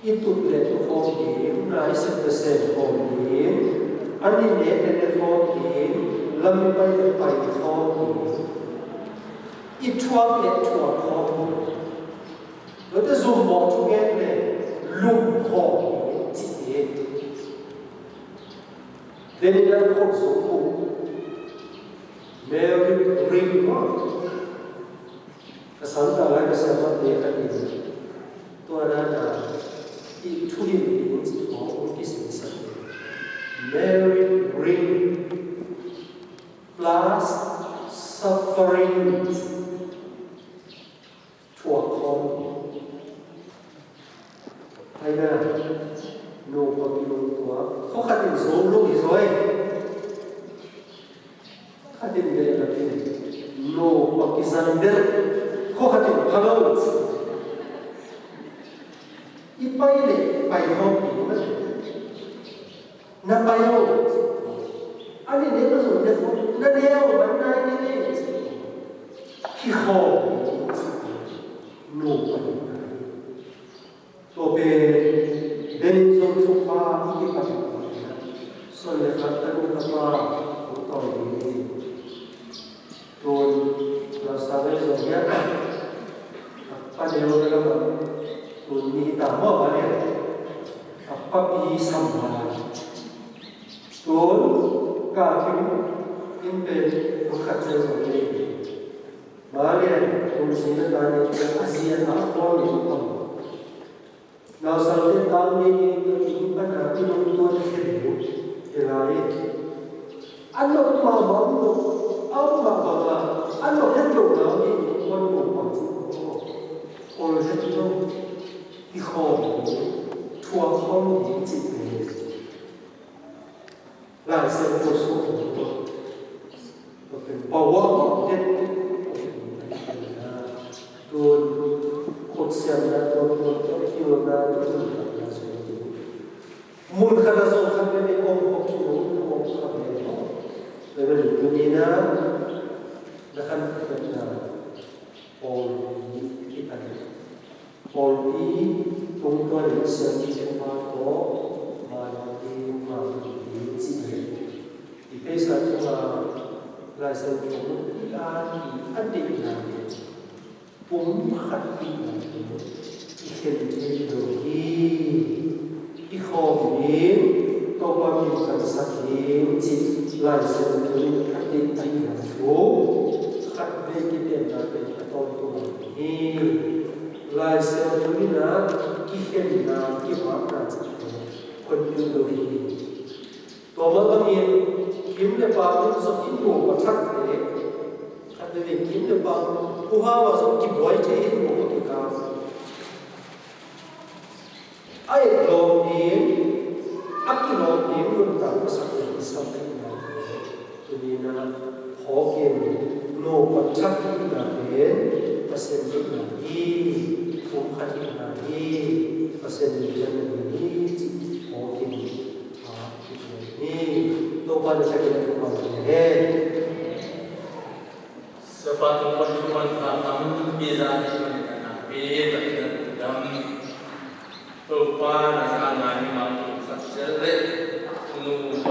itu le phone na isep phone ani ne phone lam pai phone itwa phone lo te zoom mo tu ge le lu phone ti de ni na phone so ko me ring mo asan ta la ka sa ma de ka ni to na itu ini oh kisah Mary bring plus suffering to a home. Hay là nô có bị nô quá khó khăn điểm số lúc thì rồi khăn điểm đây là cái nô có cái gia đình đấy khó khăn điểm phá lâu ít bay để bay không thì mất nằm bay đâu anh ấy đến nó rồi được không nó đeo bắn này cái này khi khổ nổ tôi về đến trong trung ba cái mặt sau này phát tân các ba cũng tỏi đi rồi là sao đây rồi nhé ba điều đó là tôi nghĩ ta mất bao nhiêu apa bi sama tôi cả cái in về một khát chơi rồi đi bao nhiêu tôi xin được bao nhiêu cái ASEAN nó có nhiều không nào sau khi tao đi những cái nàoที่tôi hiểu thì là anh nó mà bấm nó ông mà bảo là anh nó hết rồi đó đi con một bằng ôi hết rồi thì khổ thua không những gì về lại sẽ có số bảo vợ hết tôi cột xem là tôi kêu là muốn khá là rồi khá là ông không chịu ông khá là bởi vì tôi nghĩ là khá là ổn ý tận ổn ý chúng tôi để xem chúng ta có mà đi mà đi gì thì bây giờ chúng ta lại xem chúng ta ấn định là cũng khắc phục hiện trên đường đi khó biến tôi qua mình cần xác định chỉ lại xem chúng khắc định tay là số khắc về cái tiền là cái tôi đi lại xem chúng là cái hiện là cái hóa làคนยืนดูดีตัวมันก็มีคิมเลยปากมันสกินหัวก็ชักเลยคันเดียคิมเลยปากผู้หาว่าสกินไว้ใจหัวก็ติดกาวไอ้ลมนี้อักกิลมนี้มันต่างภาษาเป็นสัมผัสนะตัวนี้นะขอเกณฑ์โนก็ชักที่ไหนเปอร์เซ็นต์ที่ไหนผมขัดที่ไหน เส้นเลือดนี้โอ้กินนี่ตัวปันจะกินตัวปันเฮ้ Sepatu perjuangan dalam bisa menikmati dalam rupa nasional mampu saja untuk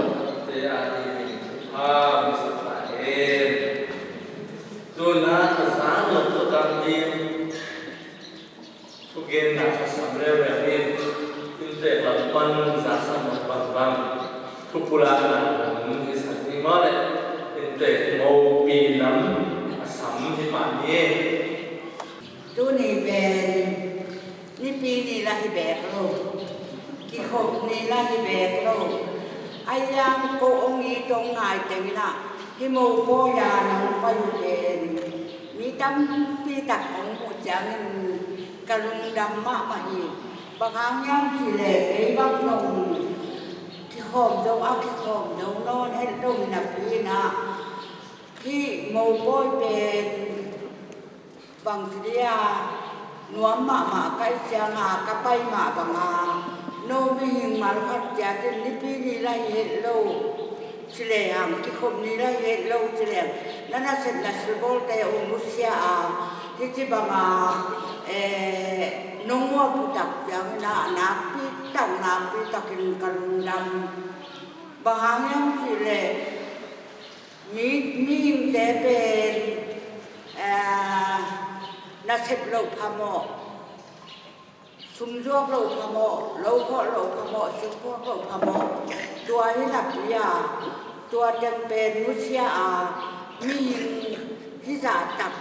berarti bisa lahir. Tuna kesana untuk kami tugen nak sampai berakhir untuk lakukan jasa membangun kumpulan organisasi mana untuk mau pinamที่ป่านนี้ตู้นี่เป็นนี่ปีนี่ละที่แบกโลกกี่ขบนี่ละที่แบกโลกไอ้ยังโกองนี้ตรงไหนแต่วินะที่โมโกยาน้องไปอยู่เป็นมีตั้มปีตักของหัวใจมันกระลุงดำมากมาอีกบางครั้งย่ำที่เหล็กไอ้บางลงที่ขบตรงเอาที่ขบตรงโน่นให้ตรงนับปีนะที่โมโกยเป็นบางทีนัวมาใกล้จะงากระไปมาบางโนมีหิงมาพัดจะเป็นนิพีนี่ไรเห็ดโลเฉลี่ยที่คนนี้ไรเห็ดโลเฉลี่ยนั่นน่ะเสร็จแล้วสบอลแต่องมุสยาที่บางน้องว่าผู้ตักอย่างนาปีตักกินกันดำบางอย่างเฉลี่ยมีแต่เป็นนักเสพโลภะโมสุมจวบโลภะโมโลภะโลภะโมสุภะโลภะโมตัวนี้นับยาตัวจำเป็นมุสยามีที่จะตัก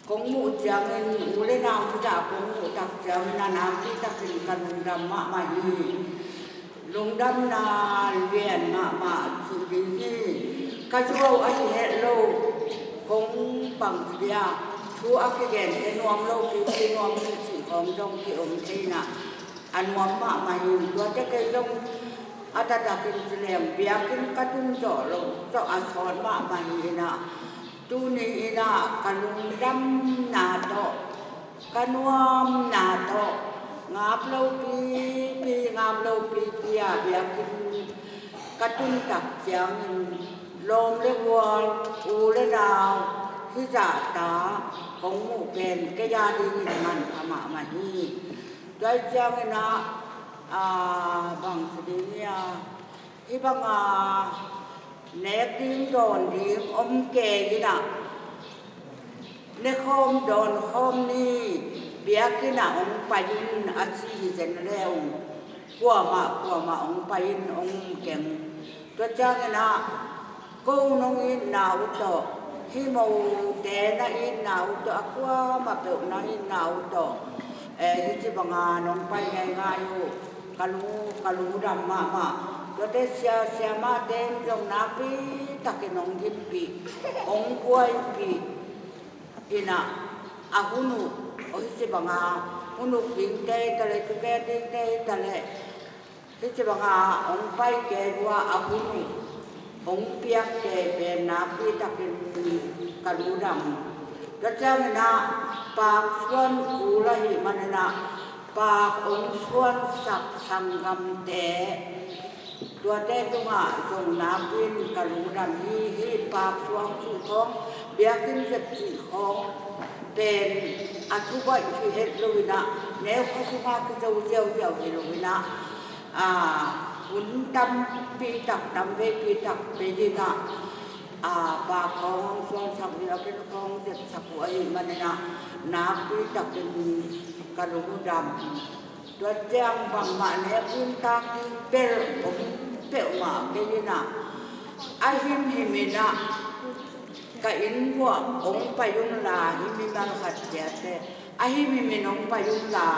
ของหมู่จังเงินอุเลนาวที่จะของหมู่ตักจังนานาที่ตักเป็นกันดำมาฮีลงดำนาเวียนมาสุดีนี่กระโจวไอเฮโลของปังเดียทูอักเกนเอนวมโลกีเอนวมสิ่งของจงที่อมทีน่ะอันวมมาหินตัวจะเกยจงอัตตากินเสียงเบียกินกระตุ้นจ่อลงจ่ออาสอนมาหินน่ะตูนี้น่ะกันลุงดำนาโตกันวมนาโตงาบโลกีงาบโลกีเบียกินกระตุ้นตักเจียงลมเล็บวัวอูและดาวที่จะตาของหมู่เป็นกยาดีมันธรรมะมาฮีด้วยเจ้าเนะบางสิ่งเนี่ยที่บางเน็บดิ้งโดนดิ้งอมเกยนะในคอมโดนคอมนี่เบียกินะองไปยินอาชีพเจนเร็วกลัวมาองไปยินองเก่งด้วยเจ้าเนะกูน้องอินนาวโตที่โมเดน่าอินนาวโตอักว่ามาเปิดน่าอินนาวโตที่บางน้องไปง่ายอยู่กะลูดำมาตัวเตเสียมาเดินจงนับปีตะกินองกินปีองกวยปีอินะอาหุนุที่บางหุนุปิงเตยทะเลตุเกติเตยทะเลที่บางองไปเกลัวอาหุนุองเปียกเกเป็นนับปีตะกินกะลูดำก็จะมีนะปากส่วนกูละหิมันนะปากองส่วนสักสังกำเตตัวเตตุงะจงนับปีกะลูดำฮีปากส่วนสุของเบียกินเจ็บสีของเป็นอธิบายที่เห็นลุยนะแนวข้อสุภาพที่จะเจียวเห็นลุยนะหุ่นดำปีตักดำเวปีตักเบยินะปากของส่วนสักเดียวเป็นของเจ็บสักหัวอีมันนะน้ำปีตักเป็นกระดูกดำตัวแจ้งบางมาเนี่ยพื้นตากินเปรี้ยวมาเบยินะอาหิมมินะก็อินหัวองไปยุนลาหิมิมันขัดเจตอาหิมิมินองไปยุนลา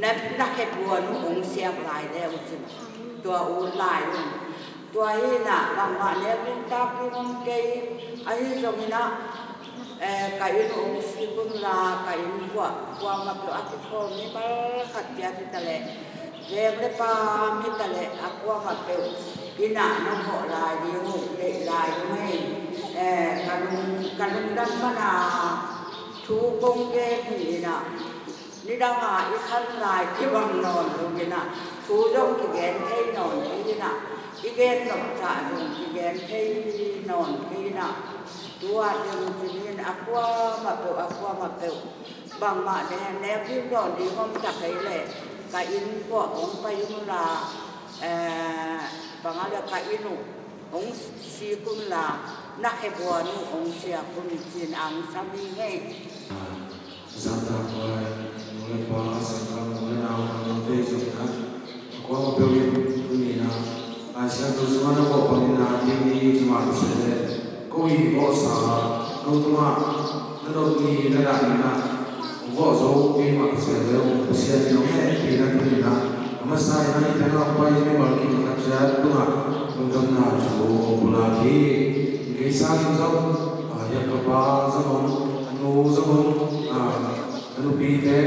นักเก็บบัวนุ่งเสียงลายแล้วจิตัวอูลายตัวฮีน่ะบางวันเนี่ยเป็นตาเป็นองเกยอาหิสมินะกายินองสิบุนลากายินหัวมาเป็นอาทิตย์คนนี้มาขัดเจตทะเลเรียบเลยปามิทะเลอักว่ามาเป็นอินะน้องหัวลายดีหูเละลายไม่กันดำมนาทูกงเกนี่นะ นี่ดังอีขั้นลายที่วังนอนตรงนี้นะชูจงที่แกนให้นอนที่นะอีแกนหนกจ่าจงที่แกนให้นอนที่นะตัวเดิมที่นี่อักว่ามาเปลบางมาแนวพี่นอนดีห้องจักให้เลยกาอินพวกองไปยุลาบางอะไรกาอินุองสีกุลานักให้บัวนุองเสียคุณจีนอังสามีไงSanta Maria, mulai puasa mulai awal mulai sunnah, kau pilih dunia, asal tu semua kau pilih nanti cuma sesuatu, kau ini kau salah, kau tu mah, nanti ni nanti na, kau so ini mah sesuatu, sesuatu ni pilih dunia, masa ini tengah apa ini bagi kerja tu mah, untuk nak cuci lagi, kisah itu, ayat apa sebelum anu sebelum anu pide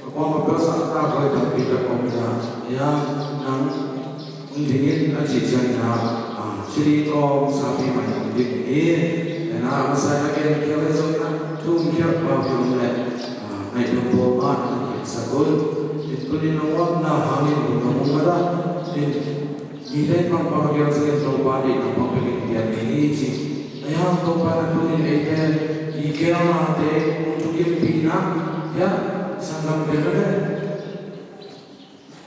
ko ma pesa ta ko ta pide ko mi na ya nang undingin a chi chang na chiri ko sa pi ma unding e na sa ya ke ke le so na tum ke ba bi le ai to bo ma na sa ko itu ni no wa na ha ni ko no ma da ni de ma pa ke sa ke to ba ni na pa ke dia ni chi ya to pa na tu ni le ke Ikeama te untuk pina ya sangam benar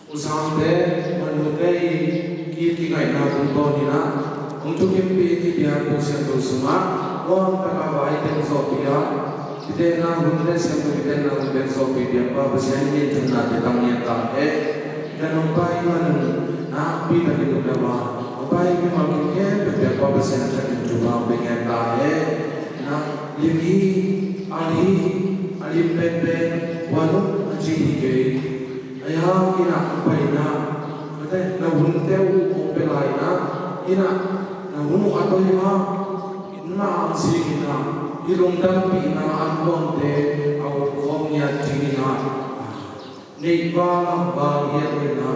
usam te menukai kiri kai na punto ni na untuk pini dia pusat tu semua orang tak awai ten sopia kita na bunda semua kita na bunda sopia dia apa pasien ni jenah tetang ni tak dan umpai mana nak pi tak itu dah umpai ni makin ke dia apa pasien tak cuba pengen tak na Lagi ali pen wanu aji ke ayah kina baina mate na hunteu pelai na ina na hunu ato ya inna si kina ilung dan pina anbon te au khomnya tingina nei ba ya na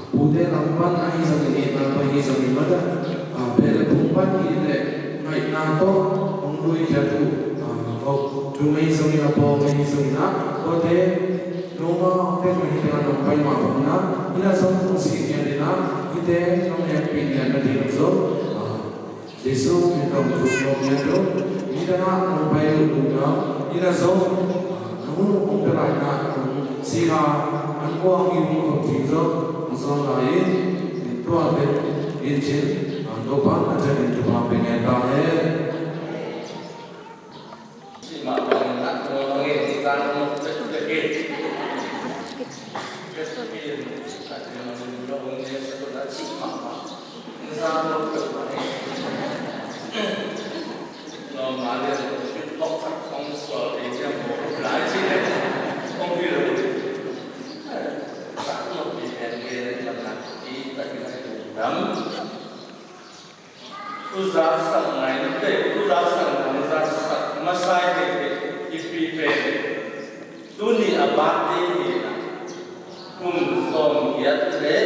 pude lampan ai sangini na pai sangini mata bele pumpan ile ngai na to ongdui jatu tu mai sami na po mai sami na o te noma te mai te na pai ma na ina som tu si ke na ite nom ne pi na na di so deso me tom tu no me do ina na no pai lu na ina so no on te lai na si ha an ko ang yu ko ti so so lai to a te in chen no pa na te ni tu pa pe ne ta he mà bằng nặng cho nghe thì ra nó rất là kê rất là kê tại vì mà mình đâu nghe sẽ có giá trị mà ra nó được mà nó mà lên biết bóc thật không sợ thì xem một lái chi này không biết được các nó bị hèn nghe lên làm nặng ý tại vì này đắng tu giá sang này nó để tu giá sang nó ra sang masai ke ipipe duni abati ni som yat le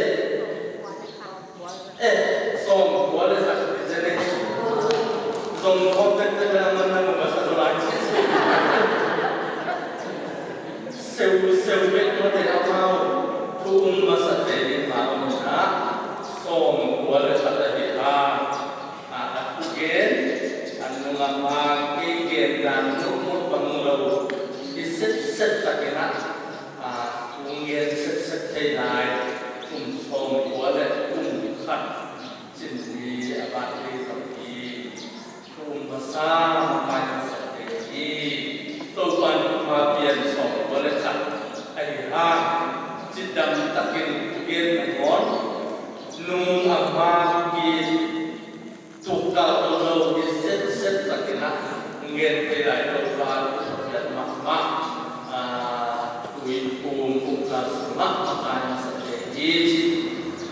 som wala sa jene som kontek te na man mo sa dolai seu be no te amao tu masa te ni ma na som wala sa te ha again anu ngama dan umur pengurus set takina ungien set thay lại som kuala khat sini abad di tapi masa makan seperti topan papian som kuala khat ayah cidam takin ungien ngon nung abad di tukar tolo set takina nghe thấy lại đâu ra nhận mặt mắt tụi cùng cùng là sự mắt mặt sẽ để ý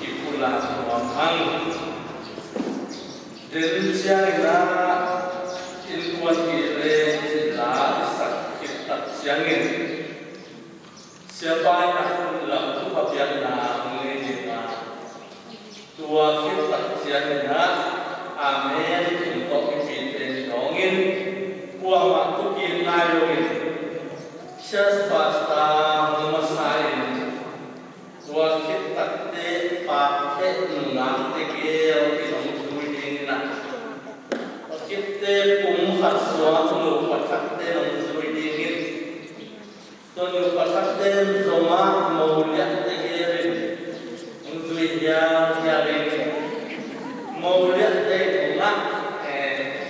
thì cũng là hoàn thành đến sáng ra in quan hệ lên thì là sắc hiện tập sáng in siapa yang làm tu bagian là nghe là tua hiện tập sáng in amen untuk pimpin dongin buang waktu kita lagi, just pasta pa thế ngam te kêu thì nó vui đi nè kịp te cũng phát xóa nụ phát khắc te nó vui đi nè tôi nụ phát khắc te rồi mà màu liệt te kêu vui ya ya lên màu liệt te cũng ngắt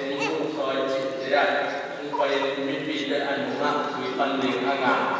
chúng tôi chỉ để chúng tôi bị để ăn ngắt vì phần đình ăn ngắt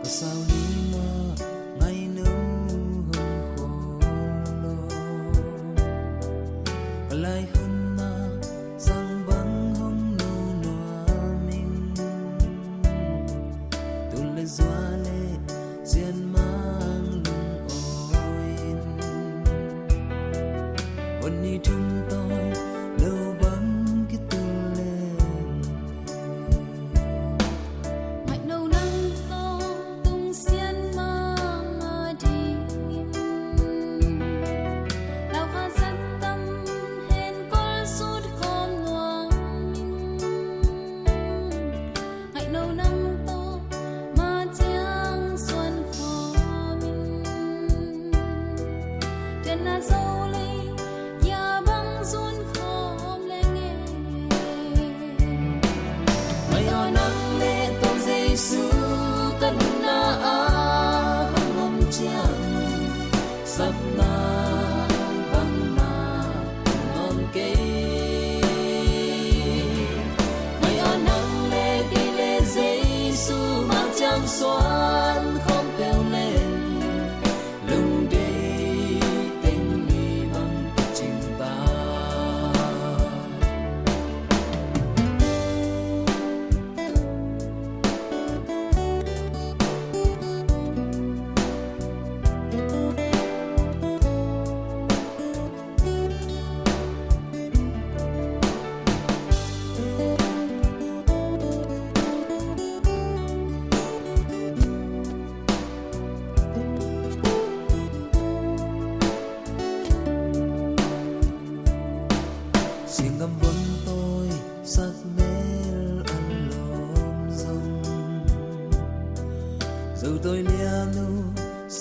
sao đi mà ngày nấu hồng khô lo lại hơn na rằng băng hồng nụ nọa mình tôi lại doa lệ duyên mang lùng ôiวันนี้ทุ่มต้อยlâu bắn cái tư lên mạch đầu nắng to tung xiên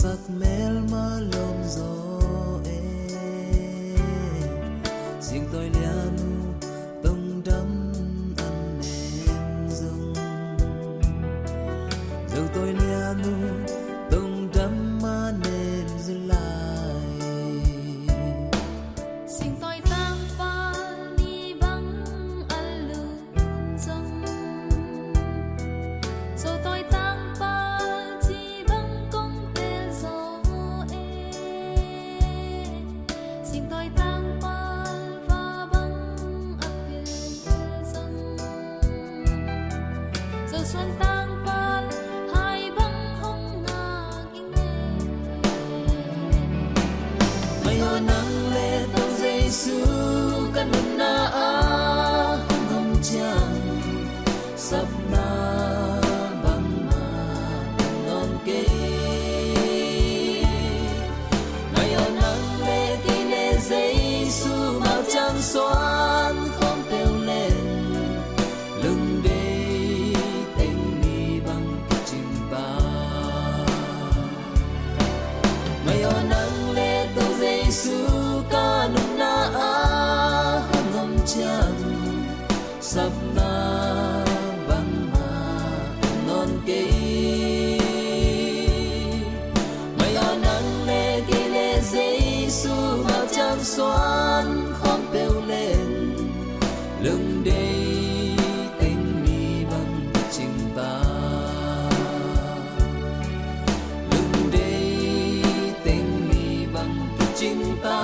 sắc mel mà lom gió riêng tôi lian tông đắm anh em dung dầu tôi lian tông đắm anh em dừng lại xin tôi tăng pha đi băng anh luôn dòng rồi tôi tăng pha chỉ băng công tên gió xin tôi tăng pha và băng ấp biển dòng rồi xuân tăng pha hai băng hồng ngà kinh mây hoa nắng lệ tông dây su căn nụ na hồng trăng sắp na băng mà non kê mây hoa nắng lệ tí lệ dây su màu trắng xoan không kêu lên lưng đây tình mi bằng chim ba mây hoa nắng lệ tông dây su ca nụ na hồng trăng sắp na băng mà non kê mây hoa nắng lệ tí lệ dây su màu trắng xoan không kêu lên lưng đây tình mi bằng chim ta lưng đây tình mi bằng chim ta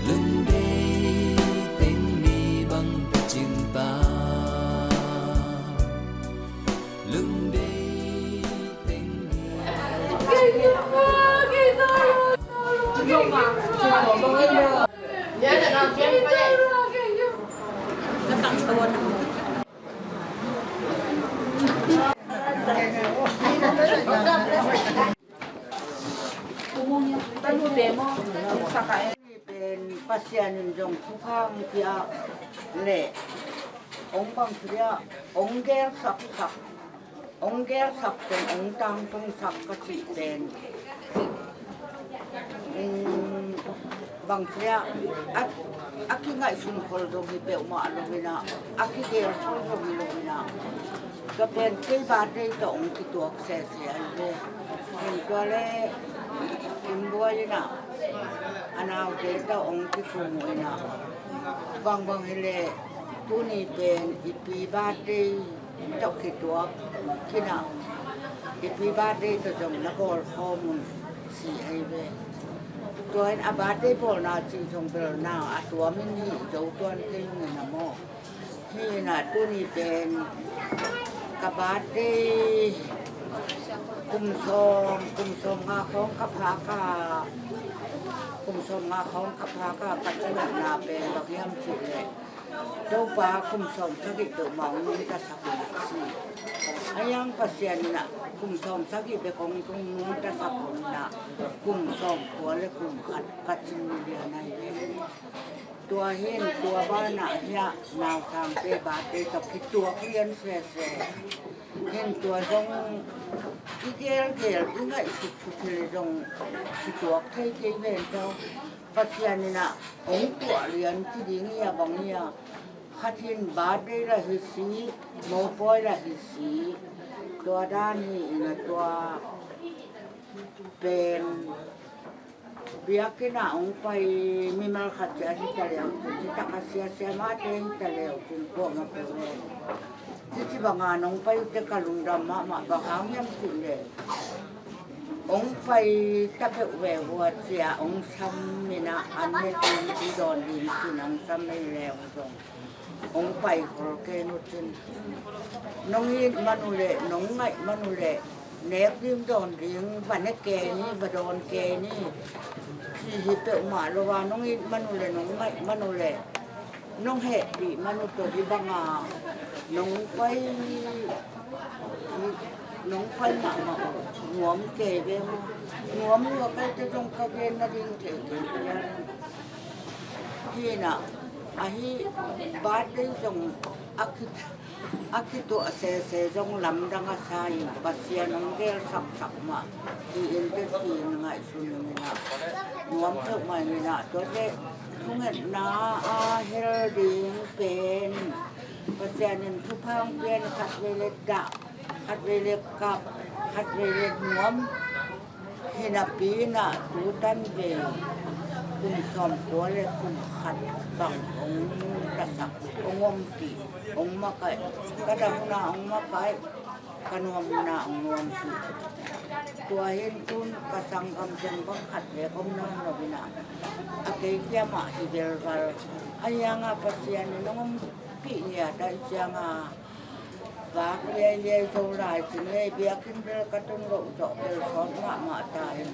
lưng đây tình mi bằng chim ta lưng đây tình miเป็นปัสยานินจงทุกข้างที่เละองค์บางทีองค์แก้สักองค์แก้สักเป็นองค์ตังต้องสักกติเป็นบางทีอากิไงสุนทรโดมิเปลมาโลมินาอากิเกลชุนโดมิโลมินาก็เป็นที่บาดได้ต่อองค์ที่ตัวเสียเลยเห็นตัวเล่เห็นบัวยี่น่ะอันเอาเด็กต่อองค์ที่ฟูมวยน่ะบางเฮเลตัวนี้เป็นอีปีบาดได้ต่อกี่ตัวที่น่ะอีปีบาดได้ต่อจงนักบอลข้อมูลสีไอเบตัวนี้อาบาดได้บอลน่ะจริงจงเป็นน่ะตัวไม่มีเจ้าตัวนี้ก็ยังน่ะโมที่น่ะตัวนี้เป็นกบาดได้กุมสมงาของกพากากุมสมงาของกพากาปัจจุบันนาเป็นบักยำสิเลยเจ้าป่ากุมสมสักกี่ตัวมองนี่ก็สักกี่สิไอ้ยังปัสยานี่นะกุมสมสักกี่เป็นของตรงนู้นก็สักคนนะกุมสมหัวและกุมขัดกัดจินเดียในตัวเห็นตัวบ้านน่ะเนี่ยนาวสามเตบาเตกับคิดตัวเพี้ยนเสียเห็นตัวตรงที่เกลยังไงสุดเลยตรงที่ตัวใครเกลเห็นเขาปัจจัยนี่นะองตัวเรียนที่ดีเนี่ยบางเนี่ยขัดเห็นบาดได้ละหิสีโมปอยละหิสีตัวด้านนี้นะตัวเป็นเบียกินาองไปมีมาขัดเจอที่ทะเลที่ตะกัสเสียมาเต็มทะเลจนพวกมันเป็นที่บางงานองไปจะกระลุงดำมาบางครั้งยังสิ่งเดียองไปตะเปะแหวหัวเสียองซ้ำนี่นะอันนี้ที่โดนดินที่น้องซ้ำไม่แล้วตรงองไปขอเกนุจินน้องยินมนุเลน้องไงมนุเลเน็กยิ่งโดนเลี้ยงวันนี้เกนี่บโดนเกนี่ที่ฮิตเตอร์มาละว่าน้องยินมนุเลน้องไงมนุเลน้องเห็ดปีมนุตัวที่บางาน้องไปหนามาหัวมเกเบมหัวมือก็จะจงกระเบนนาดิ้งเถิดที่น่ะไอ้บาดได้จงอัก aki tu se jong lam dang sai pasian ang gel sak ma I inte si ngai sun na nuam thok mai na to de thunget na a hel ding pen pasian in thu phang pen khat le da khat le kap khat le nuam hina pi na tu tan ve kun som ko le kun khat bang ong ta sak ong om ti ong ma kai kadang na ong ma kai kanuam na ong nuam ti tua hin kun kasang kam jen bang khat le kom na no bina ake kya ma hi bel gal ayanga pasian nong pi nia dai changa và cái dâu lại chỉ lấy bia kinh bia cắt tung lộ chỗ bia xót mạ tài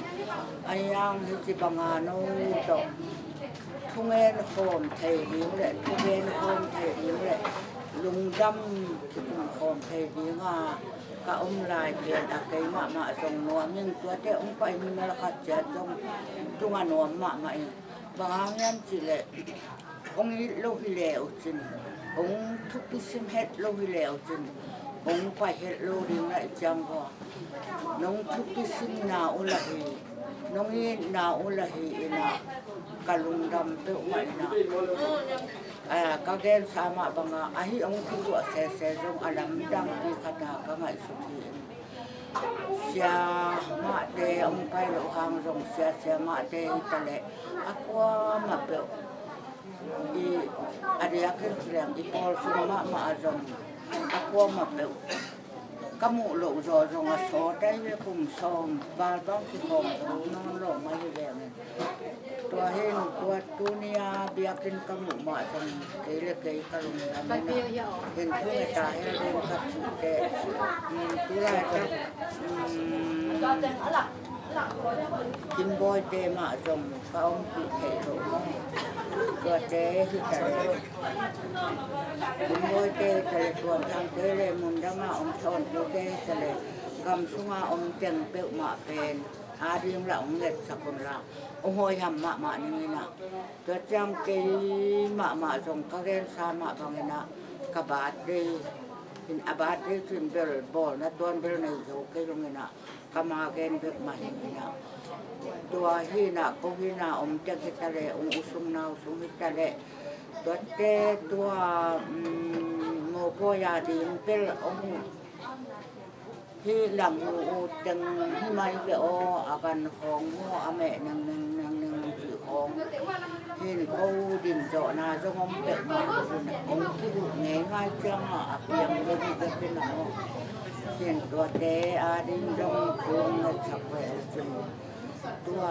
anh em thì chỉ bằng nó chỗ thung em hồn thầy điếu lệ thung em hồn thầy điếu lệ lùng đâm chỉ cùng hồn thầy điếu cả ông lại bia đã cái mạ dòng nó nhưng tôi thấy ông phải mình là khát chết trong tung ăn nó mạ bằng anh em chỉ lệ ông ấy lâu thì lèo chừng ông thúc đi xem hết lâu thì lèo chừng ông phải hết lâu đi lại chăng qua nông thúc đi xem nào là gì nông ấy nào là gì nào cả lùng đầm tự vậy nào các em sao mà bằng ai ông cứ gọi xe giống làm đăng đi cả các ngày xuất hiện xe mạ đê ông phải lộ hàng rồng xe mạ đê ta lệ aqua mà biểu I ada akhir siang I pol semua maazam aku mapel kamu lo zo ngaso dai we kum som ba bang ki kom non lo mai lem tua hen tua dunia biakin kamu maazam kele kai kalung ram hen tu ta hen ro ka te tu la ta kim boy te maazam ka ông pi thể roตัวเจ๊ที่จะคุณโวยเจ๊จะเลยส่วนทางเจ๊เลยมุนดามาองชนตัวเจ๊จะเลยกำสุงาองเจงเปลมาเป็นอาดิมละองเล็ดสักคนละองหอยหำมานี่นะตัวจังเกยมาส่งกระเกนซามาบางนะกบาดดีเป็นอาบาดดีขึ้นเบลบอลนะตัวเบลในโจเกยลงนะกมาเกนเบลมาเห็นนะตัวฮีน่ะก็ฮีน่ะอมจะคิดอะไรอมอุสุมนาอุสุมิตอะไรตัวเต้ตัวโมโพยาดีมเป็นอมที่หลังอูจังที่ไม่เกี่ยวอาการของโมอเมนังถือของที่เขาดินเจาะนาจะงมเป็ดมาอมที่ดูง่ายจังอ่ะเพียงเรื่องนี้ก็เป็นหนังเห็นตัวเต้อาดินจงคงสักแววจนตัว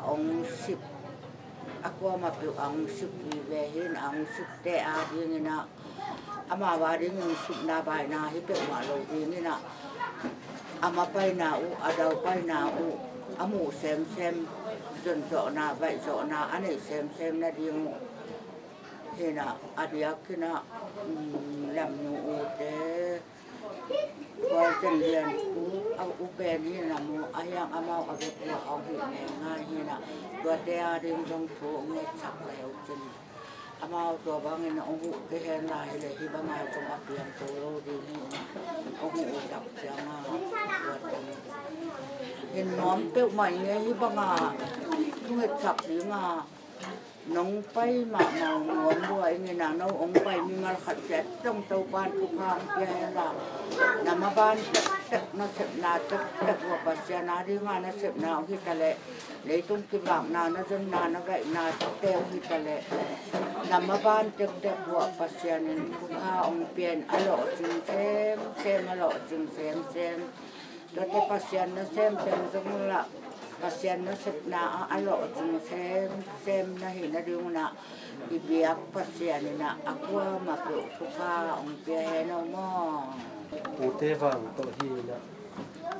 องสิบaku mapu ang sup ibehin ang sup te adi ngina ama wadi ng sup na bai na hipe malo di ngina ama pai na u adau pai na u amu sem jon zo na bai zo na ane sem na di mu hena adiakina lam nu u te qua chân liền au upen hi là mu ayang amau ave ko au hi ne ngai hi na tua te a ding jong thu nge chak leo chân amau tua bang in ong hu ke hen la hi le hi bang ai jong apian to ro di hi ong hu chak chang ma tua te hin nom pe mai nge hi bang a nge chak di ma nông bay mà ngón đuôi người nào nấu ông bay nhưng mà khát chết trong tàu ban thuộc hàng kia là nằm ở ban chắc nó sập na chắc của bà xe na đi mà nó sập nào khi ta lệ lấy tung cái vàng nào nó dân nào nó vậy nào teo khi ta lệ nằm ở ban chắc của bà xe nên thuộc hàng ông biển ở lộ chừng xem ở lộ chừng xem rồi cái bà xe nó xem giống là pasien na set na alo jung sem na hi na dung na ibiak pasien na aqua ma pro thuka ong pe no mo ute wang to hi na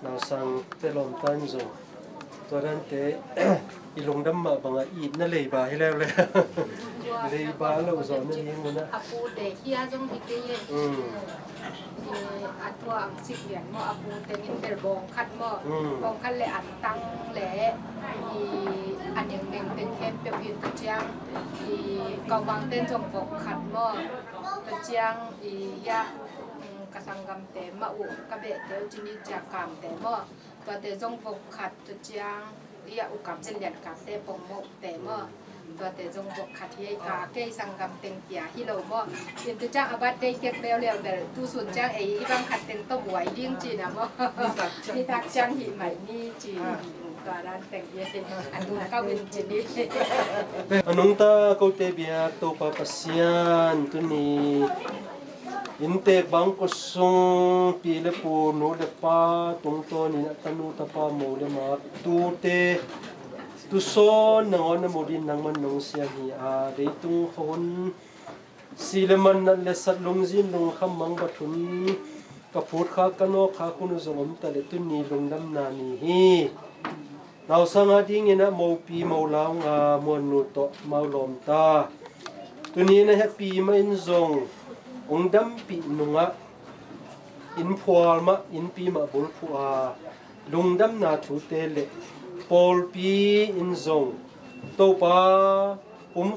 naw sang te lom tan zo to ran te ilong dam ma banga I na lei ba hi lew le lei ba lo zo na hi mo na apu de hia jong hi ke ye atwa ang sikyan mo apu tenin ber bong khat mo bong khat le an tang le I an yang deng ten khem pe pi ta chiang I kaw wang ten jong bong khat mo ta chiang I ya กสังกัมเตมาอุกะเบเตจินิจักกามเตมอตัวเตจงปกขัดตุจยังเรียอุกัมเจนเลียนกามเตปงโมเตมอตัวเตจงปกขัดเฮกาเกสังกัมเต็งเตียฮิโลมออินตุจักอบัดเตเก็บเร็วๆเดตูสุนจังไอ้บังขัดเต็งต้มไหวเลี้ยงจีนะมอมีทักจังหิใหม่นี่จีตัวนั้นแต่งเยอันนู้นก็เป็นจีนิ อันนู้นตาเขาเตบียตัวปาปัสยานตุนีอินเตบังกุศลปีเลปูโนเลปาตรงตัวนี้นะตันุตปาโมเลมาตูเตตุโซนนงอนโมดินนังมันนงเสียฮีอาเรตุงคนสิเลมันนั่นเลสัตลงจินลงคำมังบัตุนกับพูดข้ากันโอข้าคุณสมตะเลตุนีลงดำนานีฮีเราสังหาดิ้งนะโมปีโมลาวงามวนนุตโมลมตาตุนี้นะฮะปีมาอินซงองดำปีนุงะอินพวลมาอินปีมาบุลพัวลุงดำนาทุเตเลปอลปีอินซงโตปา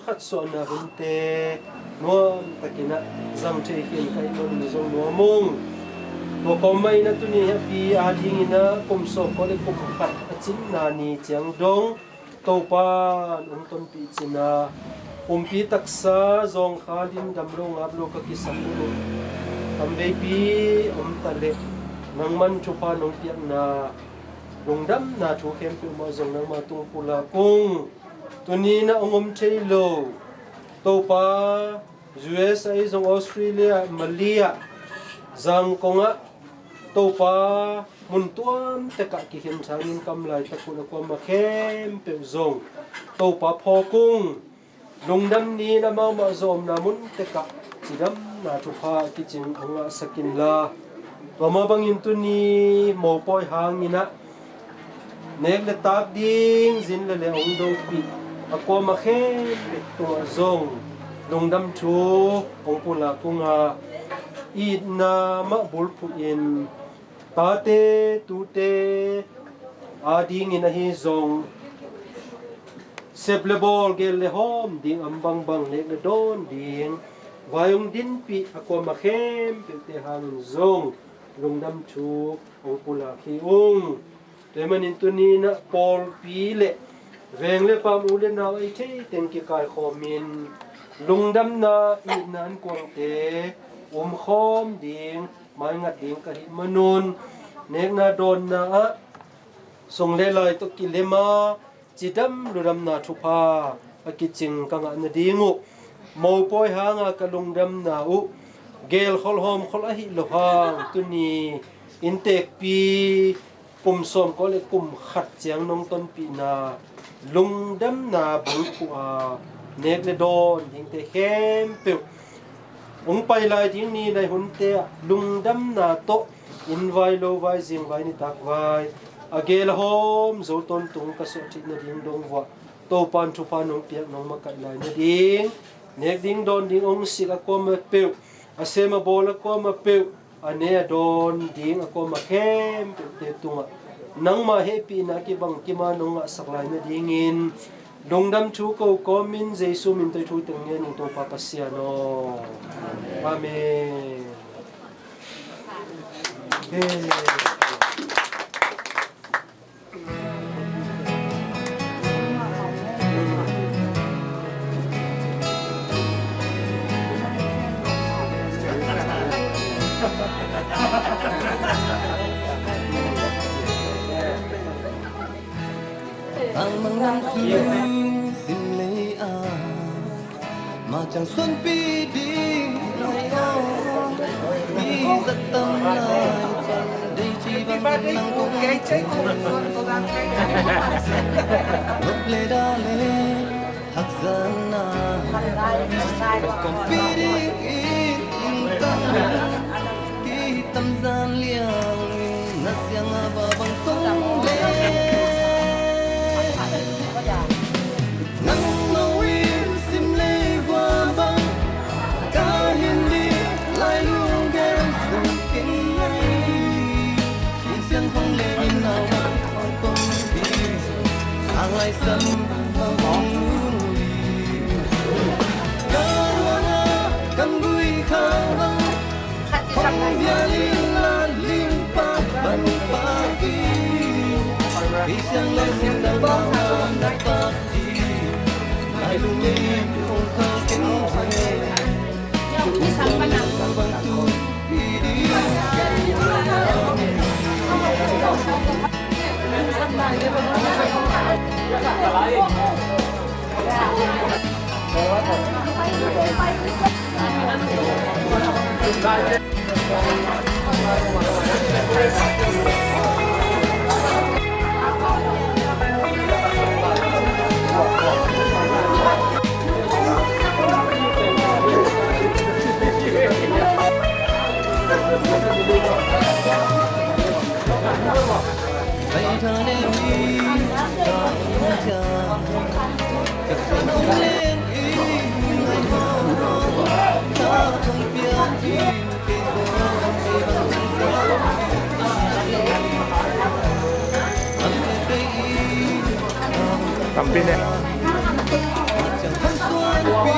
ขัดสอนนะหุ่นเตนัวตะกินะจังเทกินไก่นนซงนัวมุงตัวก็ไม่นะตุนี้ฮะปีอาดิ้งนะกุมโซก็เลยกุมขัดจินนานีเจียงดงโตปาต้นปีจินาปีตักษาจงขาดินดำลงอับโลกกิสัมบุรุทำเวปีตะเล็นังมันชุพานงเปียกนาลงดำนาชูเข้มเปียมาจงนังมาตุงปุลากุงตัวนี้นะองค์เชยโลโตปา USA จงออสเตรเลียมาเลเซียจังกงะโตปามุนตัวตะกะกิเข้มชานินกำไลตะกุลกวมาเข้มเปียจงโตปาพอกุงลงดำนี้นะมาจอมนามุนเตกะจิดำนาทุพากิจิงองอาสกินลาตัวมาบังอินตุนีโมปอยหางนี่นะเนกเลตักดิ้งจินเลองดงปีอากวมาเข้มตัวจงลงดำชูองปุลากุงอาอีดนามาบุลพุอินตาเตตูเตอาดิ้งอินะฮิจงเซบเลบอลเกลเลหอมดิ่งอัมบังบังเล็กเลดอนดิ่งวายงดินปีอากวมาเข้มเป็นเตหังซงลงดำชูองปุลาคีองแต่มันอินตัวนี้นะปอลปีเละเวงเลปามอุเลนาไอเทเต็งกิกายคอมินลงดำนาอีนันกวงเตคอมดิ่งไม้งัดดิ่งกะหิมนุนเนกนาโดนนะส่งเลลอยตกิเลมาจิดำลุดำนาทุพาอากิจิงกังอันดีงุโมปอยหางากะลุงดำนาอุเกลขอลหอมขอลอหิโลหางตุนีอินเตกปีกุมสมก็เลยกุมขัดเจียงนงต้นปีนาลุงดำนาบุลปัวเนกเลโดนยิงเตเข้มเปียวองไปลายทิ้งนี้ในหุ่นเตะลุงดำนาโตอินไวโลไวจิงไวนิตักไวอาเกลหอมโซต้นตุงกระสุจิตนดิ่งดงวะโตปันทุพานงเปียกนงมากัดลายนดิ่งเนกดิ่งโดนดิ่งองสิกก็มาเปียวอาเซมาโบลก็มาเปียวอันเนโดนดิ่งก็มาเข้มเปียวเตตุงะนังมาเฮปีนักบังกิมานงะสักลายนดิ่งอินดงดำชูก็มินเจสุมินตัวชูตึงเงินตัวปาปัสยาโนอาเมนAng mga suling simlea Macang xuân pi đi lại ô Đi rất tâm lại Đây chỉ bằng năng công trình Lúc lê đa lê hạc dân à Còn pi đi in tâm Khi tâm gian liang Nà siang và bằng công lê nắng màu im sim lê qua băng ca hiền đi lại luôn ghen dùng kinh ngay khi xiên phong lê nhìn nào hỏi công đi hàng lại sân vào vòng núi ca đua na cầm vui khao băng phong bia Isang lasing na bawang napati Ay lumit kung kakinahe Isang panang tupidi Hãy thở lên đi, cho những chờ Thật sự không lên ý, ngày hôm đó Ta không biết đi, cây gió đi bằng những gió Tampil eh. Chẳng thân xuân bi,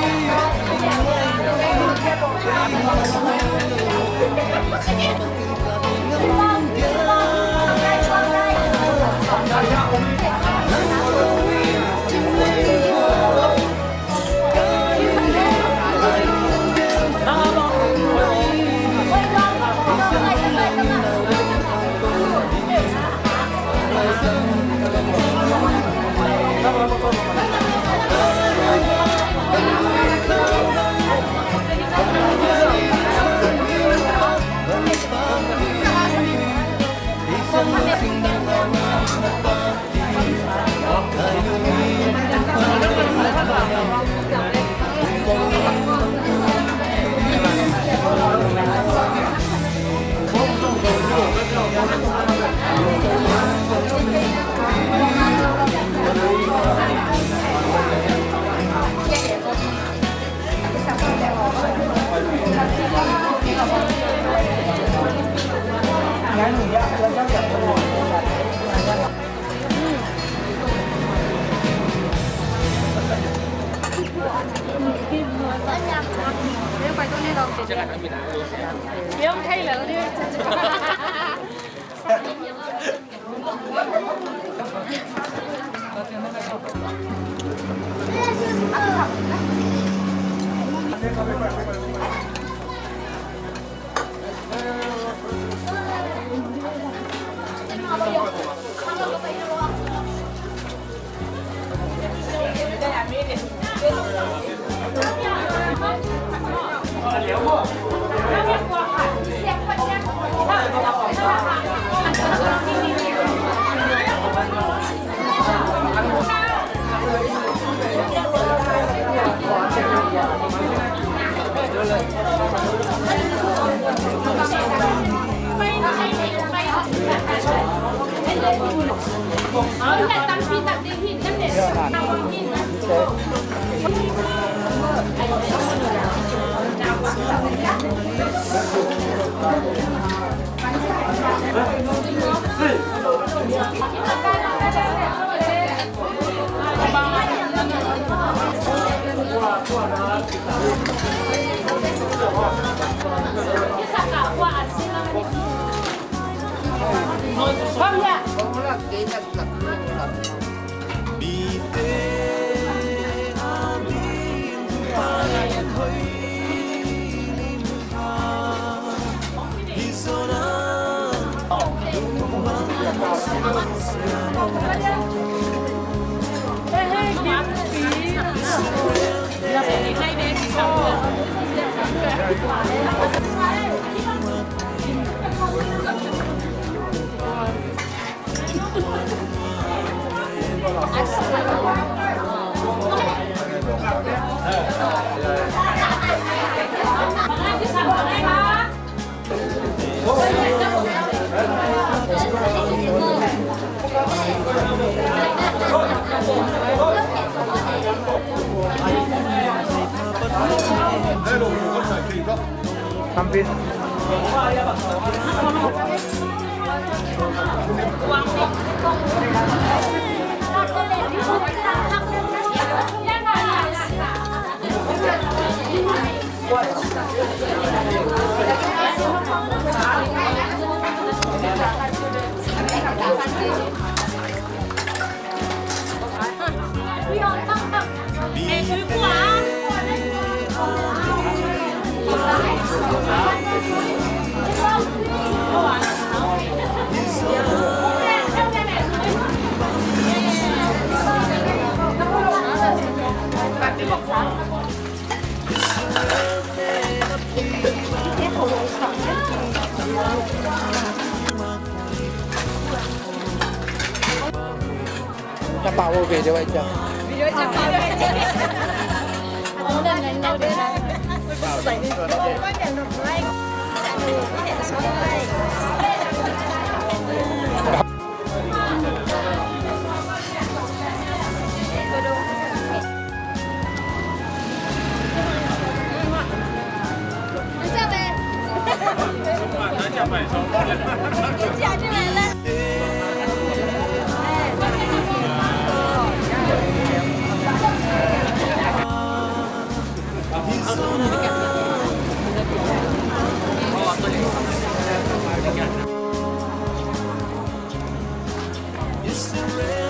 不用配了，这Tampil. จะเป่าโอเคเดี๋ยวไอ้จ้ะ It's the